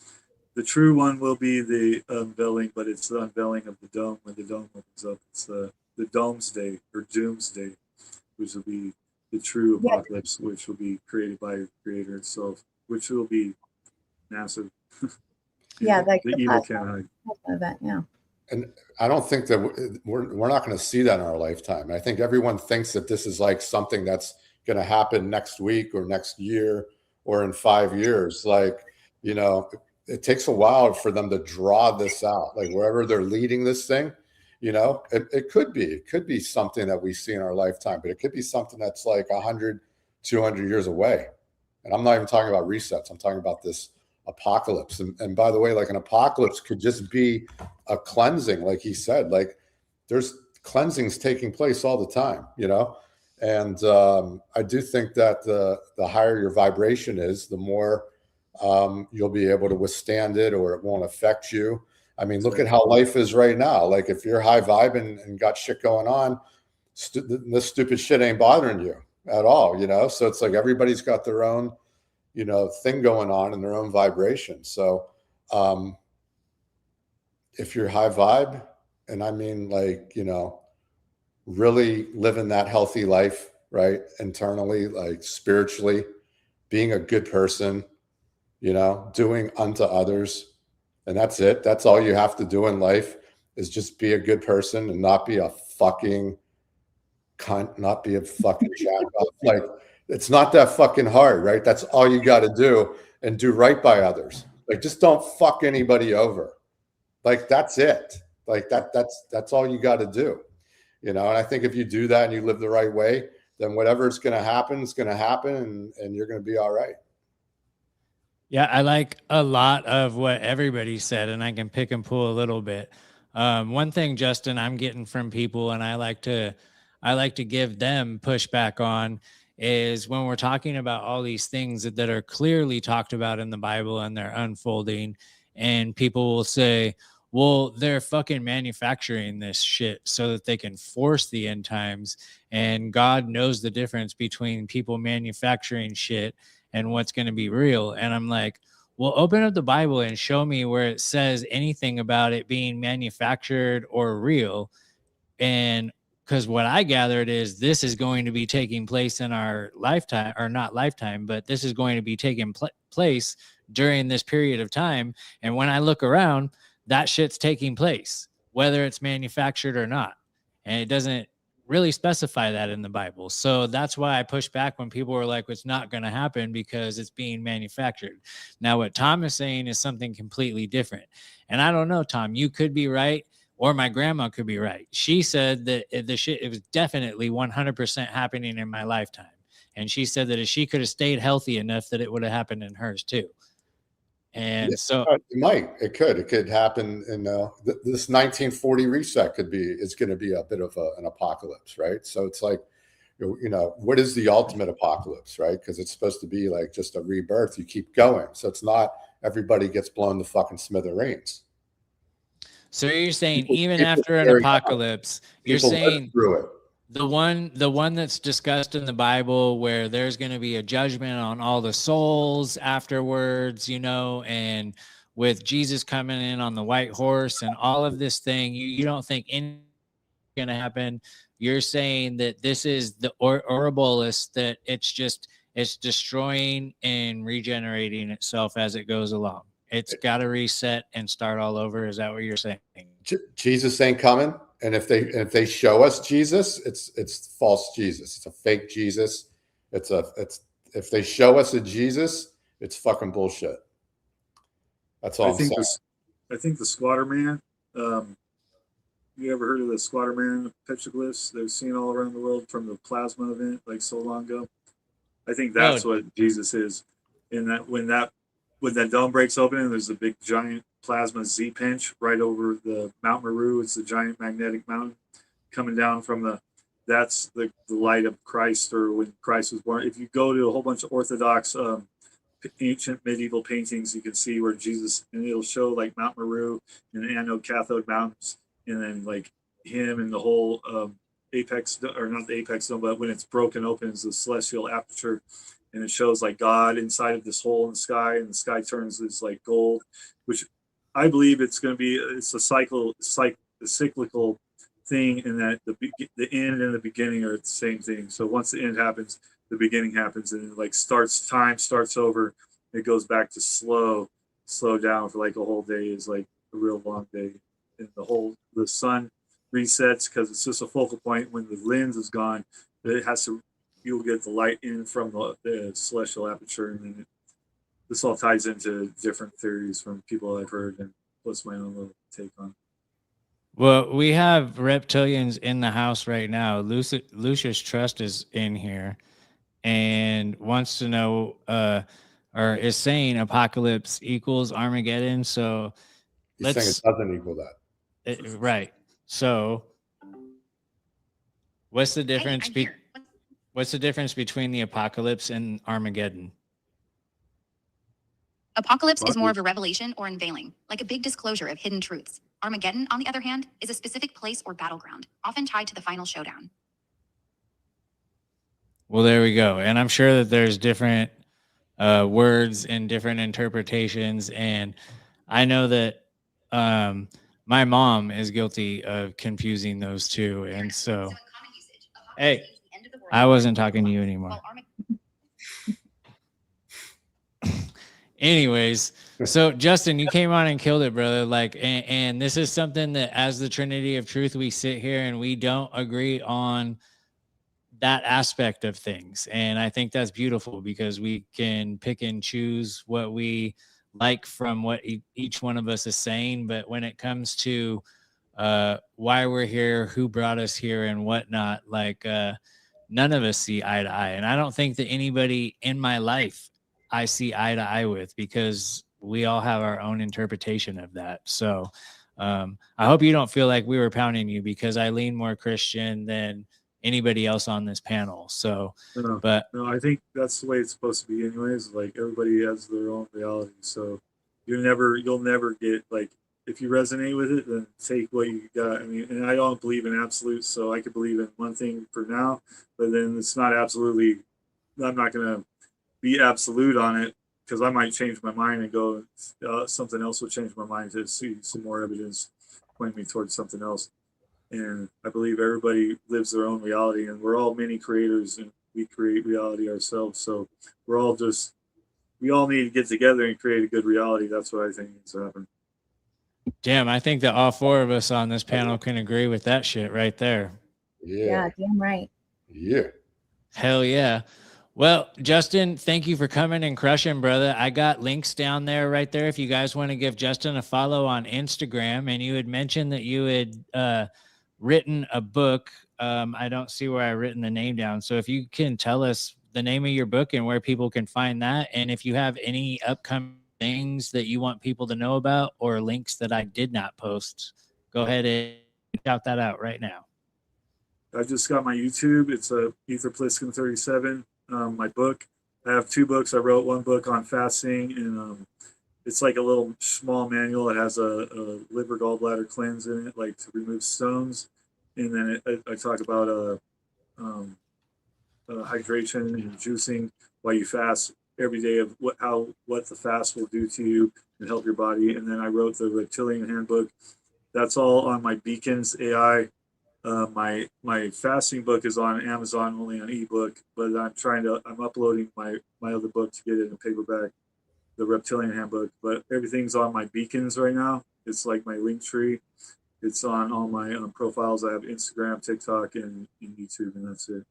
The true one will be the unveiling, but it's the unveiling of the dome. When the dome opens up, it's the doomsday or doomsday, which will be the true apocalypse, which will be created by your creator itself, which will be massive. Yeah, like the evil can't hide. Event, yeah. And I don't think that we're not going to see that in our lifetime. I think everyone thinks that this is like something that's going to happen next week or next year or in 5 years. Like, it takes a while for them to draw this out. Like, wherever they're leading this thing, it could be something that we see in our lifetime, but it could be something that's like 100, 200 years away. And I'm not even talking about resets. I'm talking about this apocalypse. And by the way, like, an apocalypse could just be a cleansing, like he said. Like, there's cleansings taking place all the time, and I do think that the higher your vibration is, the more you'll be able to withstand it, or it won't affect you. I mean, look at how life is right now. Like, if you're high vibe and got shit going on, this stupid shit ain't bothering you at all, So it's like everybody's got their own thing going on in their own vibration. So if you're high vibe, and I mean, like, really living that healthy life, right? Internally, like spiritually, being a good person, doing unto others. And that's it. That's all you have to do in life, is just be a good person and not be a fucking cunt, not be a fucking jack off. Like, it's not that fucking hard, right? That's all you got to do, and do right by others. Like, just don't fuck anybody over. Like, that's it. Like, that's all you got to do, And I think if you do that and you live the right way, then whatever's going to happen is going to happen, and you're going to be all right. Yeah, I like a lot of what everybody said, and I can pick and pull a little bit. One thing, Justin, I'm getting from people, and I like to give them pushback on, is when we're talking about all these things that are clearly talked about in the Bible and they're unfolding, and people will say, well, they're fucking manufacturing this shit so that they can force the end times, and God knows the difference between people manufacturing shit and what's going to be real. And I'm like, well, open up the Bible and show me where it says anything about it being manufactured or real. And because what I gathered is this is going to be taking place in our lifetime, or not lifetime, but this is going to be taking place during this period of time. And when I look around, that shit's taking place, whether it's manufactured or not. And it doesn't really specify that in the Bible. So that's why I push back when people are like, it's not going to happen because it's being manufactured. Now, what Tom is saying is something completely different. And I don't know, Tom, you could be right, or my grandma could be right. She said that it was definitely 100% happening in my lifetime. And she said that if she could have stayed healthy enough, that it would have happened in hers too. And yeah, so it could happen in this 1940 reset is going to be a bit of an apocalypse, right? So it's like, what is the ultimate apocalypse, right? Because it's supposed to be like just a rebirth. You keep going. So it's not everybody gets blown to fucking smithereens. So you're saying even after an apocalypse, you're saying through it. The one that's discussed in the Bible, where there's going to be a judgment on all the souls afterwards, and with Jesus coming in on the white horse and all of this thing, you don't think anything's going to happen. You're saying that this is the Ouroboros, that it's destroying and regenerating itself as it goes along. It's got to reset and start all over. Is that what you're saying? Jesus ain't coming. And if they show us Jesus, it's false Jesus. It's a fake Jesus. If they show us a Jesus, it's fucking bullshit. That's all I'm saying. I think the Squatter Man. You ever heard of the Squatter Man petroglyphs? They're seen all around the world from the plasma event, like so long ago. I think that's what Jesus is. In that when that dome breaks open and there's a big giant plasma Z pinch right over the Mount Meru. It's the giant magnetic mountain coming down from that's the light of Christ, or when Christ was born. If you go to a whole bunch of Orthodox ancient medieval paintings, you can see where Jesus, and it'll show like Mount Meru and the anode cathode mountains, and then like him and the whole apex, or not the apex dome, but when it's broken open is the celestial aperture, and it shows like God inside of this hole in the sky, and the sky turns this like gold, which I believe it's a cyclical thing, and that the end and the beginning are the same thing. So once the end happens, the beginning happens, and it like time starts over. It goes back to slow down for like a whole day is like a real long day, and the sun resets because it's just a focal point. When the lens is gone, you'll get the light in from the celestial aperture, and then this all ties into different theories from people I've heard, and plus my own little take on it. Well, we have reptilians in the house right now. Lucius Trust is in here and wants to know, or is saying apocalypse equals Armageddon. So He's saying it doesn't equal that. Right. So what's the difference? What's the difference between the apocalypse and Armageddon? Apocalypse is more of a revelation or unveiling, like a big disclosure of hidden truths. Armageddon, on the other hand, is a specific place or battleground, often tied to the final showdown. Well, there we go. And I'm sure that there's different words and different interpretations. And I know that my mom is guilty of confusing those two. And so, hey, I wasn't talking to you anymore. Anyways, so Justin, you came on and killed it, brother. Like, and this is something that as the Trinity of Truth, we sit here and we don't agree on that aspect of things. And I think that's beautiful because we can pick and choose what we like from what each one of us is saying. But when it comes to why we're here, who brought us here and whatnot, like none of us see eye to eye. And I don't think that anybody in my life I see eye to eye with, because we all have our own interpretation of that. So I hope you don't feel like we were pounding you, because I lean more Christian than anybody else on this panel. So, no, I think that's the way it's supposed to be anyways. Like, everybody has their own reality. So you'll never get, like, if you resonate with it, then take what you got. I mean, and I don't believe in absolutes, so I could believe in one thing for now, but then it's not absolutely, I'm not going to be absolute on it, because I might change my mind and go, something else will change my mind to see some more evidence pointing me towards something else. And I believe everybody lives their own reality, and we're all mini creators, and we create reality ourselves. So we all need to get together and create a good reality. That's what I think needs to happen. Damn, I think that all four of us on this panel can agree with that shit right there. Yeah, damn right. Yeah. Hell yeah. Well, Justin, thank you for coming and crushing, brother. I got links down there right there if you guys want to give Justin a follow on Instagram. And you had mentioned that you had written a book. I don't see where I've written the name down. So if you can tell us the name of your book and where people can find that, and if you have any upcoming things that you want people to know about or links that I did not post, go ahead and shout that out right now. I've just got my YouTube. It's Aether Plissken 37. My book. I have two books. I wrote one book on fasting, and it's like a little small manual. It has a liver gallbladder cleanse in it, like to remove stones. And then I talk about hydration and juicing while you fast every day, of what the fast will do to you and help your body. And then I wrote the Reptilian handbook. That's all on my Beacons AI. My fasting book is on Amazon, only on ebook, but I'm uploading my other book to get it in paperback, the Reptilian handbook. But everything's on my Beacons right now. It's like my link tree. It's on all my profiles. I have Instagram, TikTok, and YouTube, and that's it.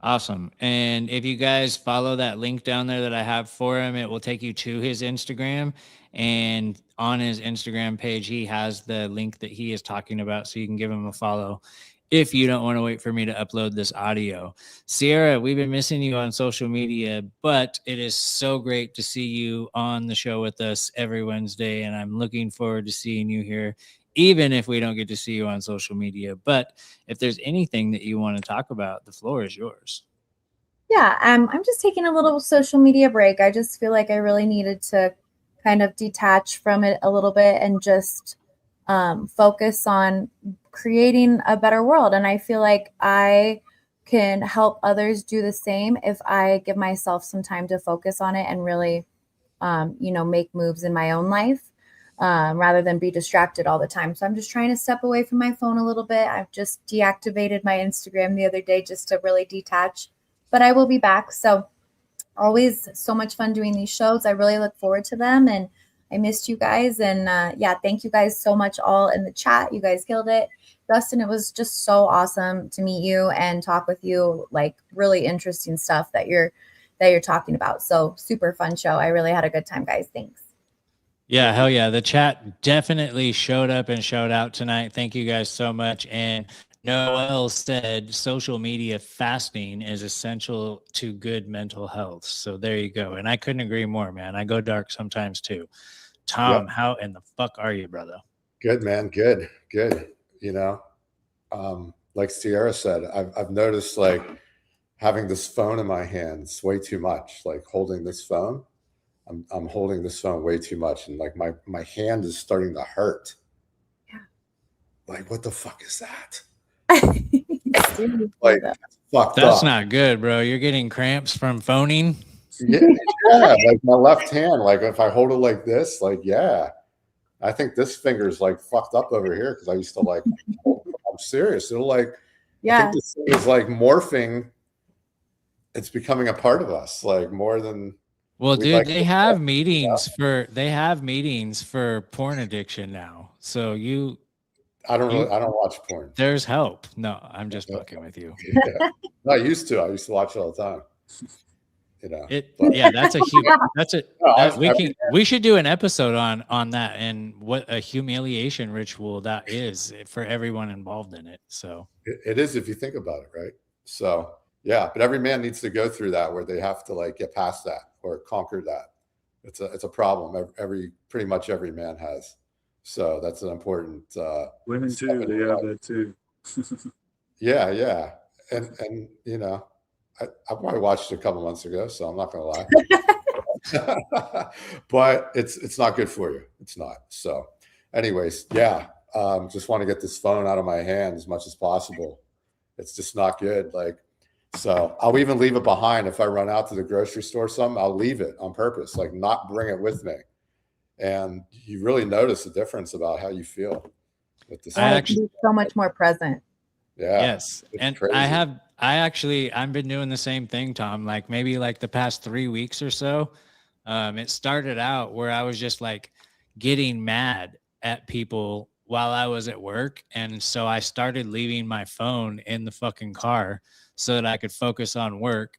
Awesome. And if you guys follow that link down there that I have for him, it will take you to his Instagram. And on his Instagram page, he has the link that he is talking about. So you can give him a follow if you don't want to wait for me to upload this audio. Sierra, we've been missing you on social media, but it is so great to see you on the show with us every Wednesday. And I'm looking forward to seeing you here, even if we don't get to see you on social media. But if there's anything that you want to talk about, the floor is yours. Yeah, I'm just taking a little social media break. I just feel like I really needed to kind of detach from it a little bit and just focus on creating a better world. And I feel like I can help others do the same if I give myself some time to focus on it and really, make moves in my own life. Rather than be distracted all the time. So I'm just trying to step away from my phone a little bit. I've just deactivated my Instagram the other day just to really detach, but I will be back. So always so much fun doing these shows. I really look forward to them, and I missed you guys. And thank you guys so much all in the chat. You guys killed it. Dustin, it was just so awesome to meet you and talk with you, like really interesting stuff that you're talking about. So super fun show. I really had a good time, guys. Thanks. Yeah, hell yeah. The chat definitely showed up and showed out tonight. Thank you guys so much. And Noel said social media fasting is essential to good mental health. So there you go. And I couldn't agree more, man. I go dark sometimes too. Tom, how in the fuck are you, brother? Good, man. Good. Like Sierra said, I've noticed like having this phone in my hands way too much, like holding this phone. I'm holding this phone way too much, and like my hand is starting to hurt. Yeah. Like, what the fuck is that? Like, fucked That's up. not good, bro. You're getting cramps from phoning. Yeah, like my left hand, like if I hold it like this, like I think this finger's like fucked up over here because I used to like. I'm serious. It'll like. I think this thing is like morphing. It's becoming a part of us, like more than. Well, dude, they have meetings for porn addiction now. So I don't watch porn. There's help. No, I'm just fucking with you. Yeah. No, I used to watch it all the time. That's a huge. We should do an episode on that and what a humiliation ritual that is for everyone involved in it. So it is if you think about it, right? So yeah, but every man needs to go through that where they have to like get past that or conquer that. It's a problem. Pretty much every man has. So that's an important. Women too. They have that too. Yeah, and I probably watched it a couple months ago, so I'm not gonna lie. But it's not good for you. It's not. So, anyways, just want to get this phone out of my hand as much as possible. It's just not good. Like. So I'll even leave it behind if I run out to the grocery store. I'll leave it on purpose, like not bring it with me. And you really notice the difference about how you feel with this. I've been so much more present. Yeah. Yes, and crazy. I've been doing the same thing, Tom. Like maybe like the past 3 weeks or so. It started out where I was just like getting mad at people while I was at work, and so I started leaving my phone in the fucking car so that I could focus on work.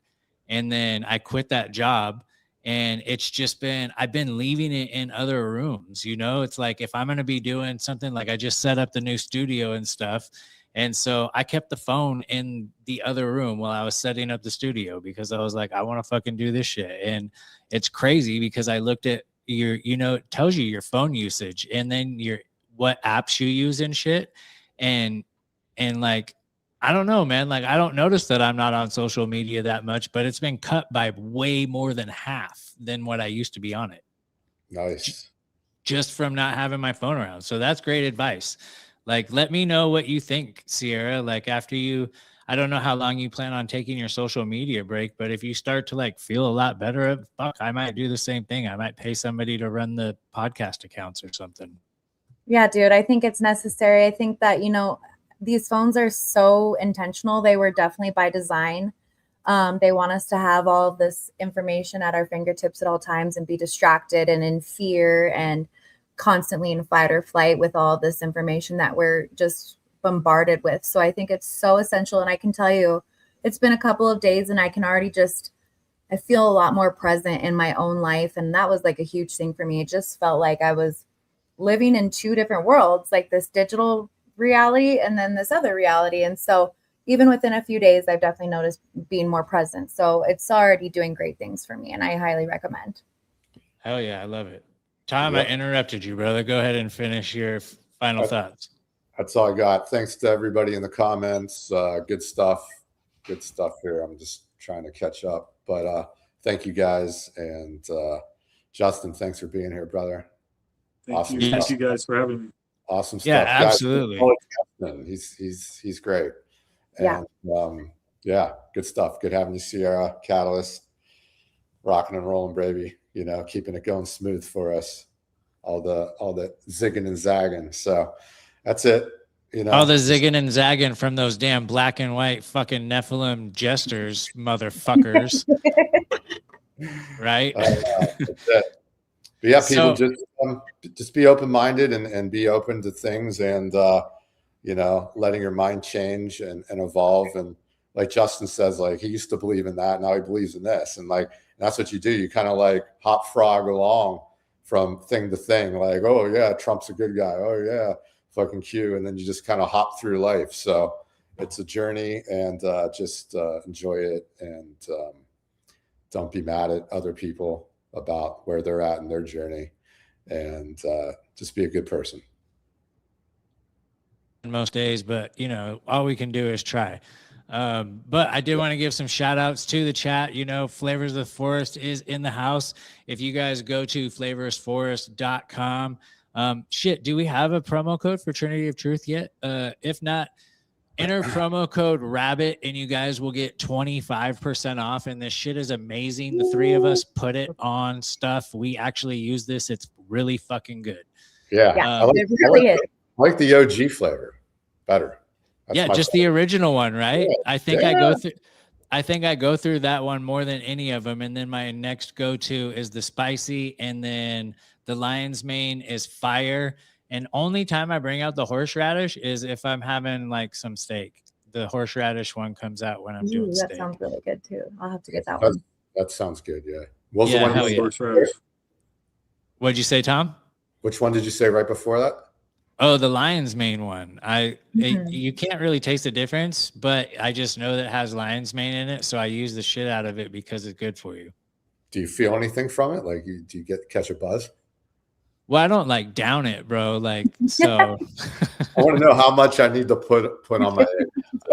And then I quit that job, and it's just I've been leaving it in other rooms. It's like if I'm going to be doing something, like I just set up the new studio and stuff. And so I kept the phone in the other room while I was setting up the studio because I was like, I want to fucking do this shit. And it's crazy because I looked at it tells you your phone usage and then what apps you use and shit. And like, I don't know, man. Like, I don't notice that I'm not on social media that much, but it's been cut by way more than half than what I used to be on it. Nice. Just from not having my phone around. So that's great advice. Like, let me know what you think, Sierra. Like after I don't know how long you plan on taking your social media break, but if you start to like feel a lot better, I might do the same thing. I might pay somebody to run the podcast accounts or something. Yeah, dude, I think it's necessary. I think that, these phones are so intentional. They were definitely by design. They want us to have all of this information at our fingertips at all times and be distracted and in fear and constantly in fight or flight with all this information that we're just bombarded with. So I think it's so essential. And I can tell you, it's been a couple of days and I can already I feel a lot more present in my own life. And that was like a huge thing for me. It just felt like I was living in two different worlds, like this digital reality and then this other reality. And so even within a few days, I've definitely noticed being more present. So it's already doing great things for me, and I highly recommend. Hell yeah, I love it. Tom, Yep. I interrupted you, brother. Go ahead and finish your final thoughts. That's all I got. Thanks to everybody in the comments. Good stuff. Good stuff here. I'm just trying to catch up. But thank you guys. And Justin, thanks for being here, brother. Thank you. Thank you guys for having me. Awesome stuff. Yeah, absolutely. Guys, he's great. Yeah. And yeah, good stuff. Good having you, Sierra, Katillist, rocking and rolling, baby. You know, keeping it going smooth for us. All the zigging and zagging. So that's it. You know, all the zigging and zagging from those damn black and white fucking Nephilim jesters, motherfuckers. Right? That's it. But yeah, people just be open-minded and be open to things, and you know, letting your mind change and evolve. And like Justin says, like he used to believe in that, now he believes in this, and like that's what you do. You kind of like hop frog along from thing to thing, like, oh yeah, Trump's a good guy. Oh yeah, fucking Q. And then you just kind of hop through life. So it's a journey, and just enjoy it, and don't be mad at other people about where they're at in their journey, and just be a good person. Most days, but you know, all we can do is try. But I did want to give some shout outs to the chat. You know, Flavors of the Forest is in the house. If you guys go to flavorsforest.com, shit, do we have a promo code for Trinity of Truth yet? If not, enter promo code rabbit and you guys will get 25% off. And this shit is amazing. The three of us put it on stuff. We actually use this. It's really fucking good. Yeah. I like the OG flavor better. That's just the original one, right? Yeah. I think I go through that one more than any of them. And then my next go-to is the spicy, and then the lion's mane is fire. And only time I bring out the horseradish is if I'm having like some steak. The horseradish one comes out when I'm doing steak. That sounds really good too. I'll have to get that one. That sounds good. Yeah. What was the one horseradish? What'd you say, Tom? Which one did you say right before that? Oh, the lion's mane one. You can't really taste the difference, but I just know that it has lion's mane in it, so I use the shit out of it because it's good for you. Do you feel anything from it? Like, do you catch a buzz? Well, I don't like down it, bro. Like, so I want to know how much I need to put on my head.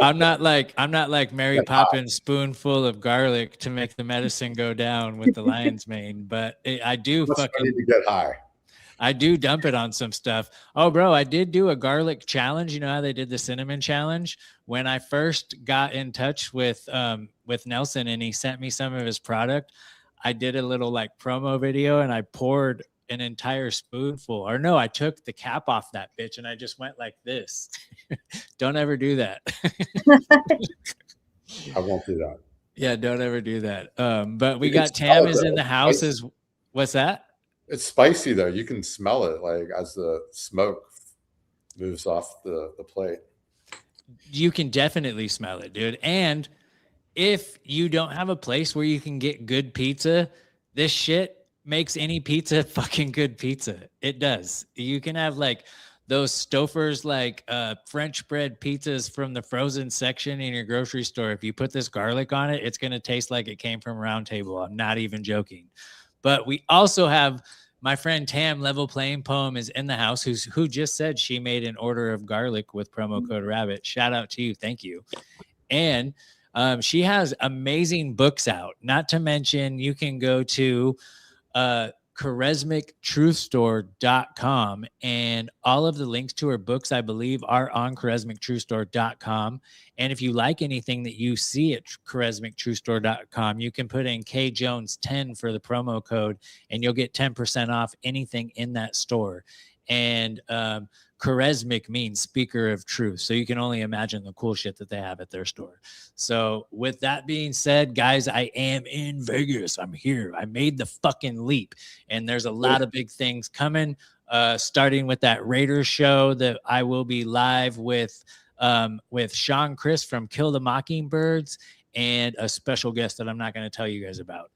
I'm not like Mary Poppins spoonful of garlic to make the medicine go down with the lion's mane, but I do fucking need to get high. I do dump it on some stuff. Oh, bro, I did do a garlic challenge. You know how they did the cinnamon challenge? When I first got in touch with Nelson and he sent me some of his product, I did a little like promo video and I poured an entire spoonful. Or no, I took the cap off that bitch and I just went like this. Don't ever do that. I won't do that. Yeah, don't ever do that. But we got Tam is in the house. What's that? It's spicy though. You can smell it like as the smoke moves off the plate. You can definitely smell it, dude. And if you don't have a place where you can get good pizza, this shit makes any pizza fucking good pizza. It does. You can have like those Stouffer's like French bread pizzas from the frozen section in your grocery store. If you put this garlic on it, it's going to taste like it came from Round Table. I'm not even joking. But we also have my friend Tam, Level Playing Poem, is in the house, who just said she made an order of garlic with promo code Rabbit. Shout out to you. Thank you. And she has amazing books out. Not to mention, you can go to charismictruthstore.com, and all of the links to her books, I believe, are on charismictruthstore.com. And if you like anything that you see at charismictruthstore.com, you can put in KJones10 for the promo code, and you'll get 10% off anything in that store. And charismic means speaker of truth. So you can only imagine the cool shit that they have at their store. So with that being said, guys, I am in Vegas. I'm here. I made the fucking leap. And there's a lot of big things coming, starting with that Raiders show that I will be live with with Sean Chris from Kill the Mockingbirds and a special guest that I'm not going to tell you guys about.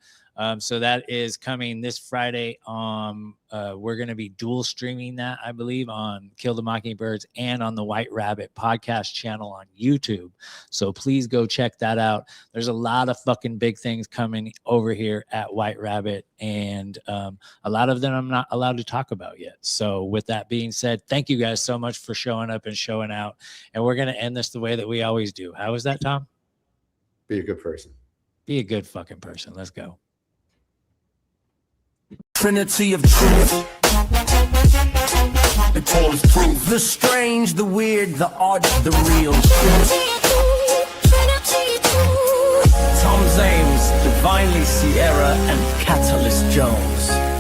So that is coming this Friday. We're going to be dual streaming that, I believe, on Kill the Mockingbirds and on the White Rabbit podcast channel on YouTube. So please go check that out. There's a lot of fucking big things coming over here at White Rabbit, and a lot of them I'm not allowed to talk about yet. So with that being said, thank you guys so much for showing up and showing out. And we're going to end this the way that we always do. How was that, Tom? Be a good person. Be a good fucking person. Let's go. Trinity of truth. It all is proof. The strange, the weird, the odd, the real. Tom Zaimes, Divinely Sierra, and Katillist Jones.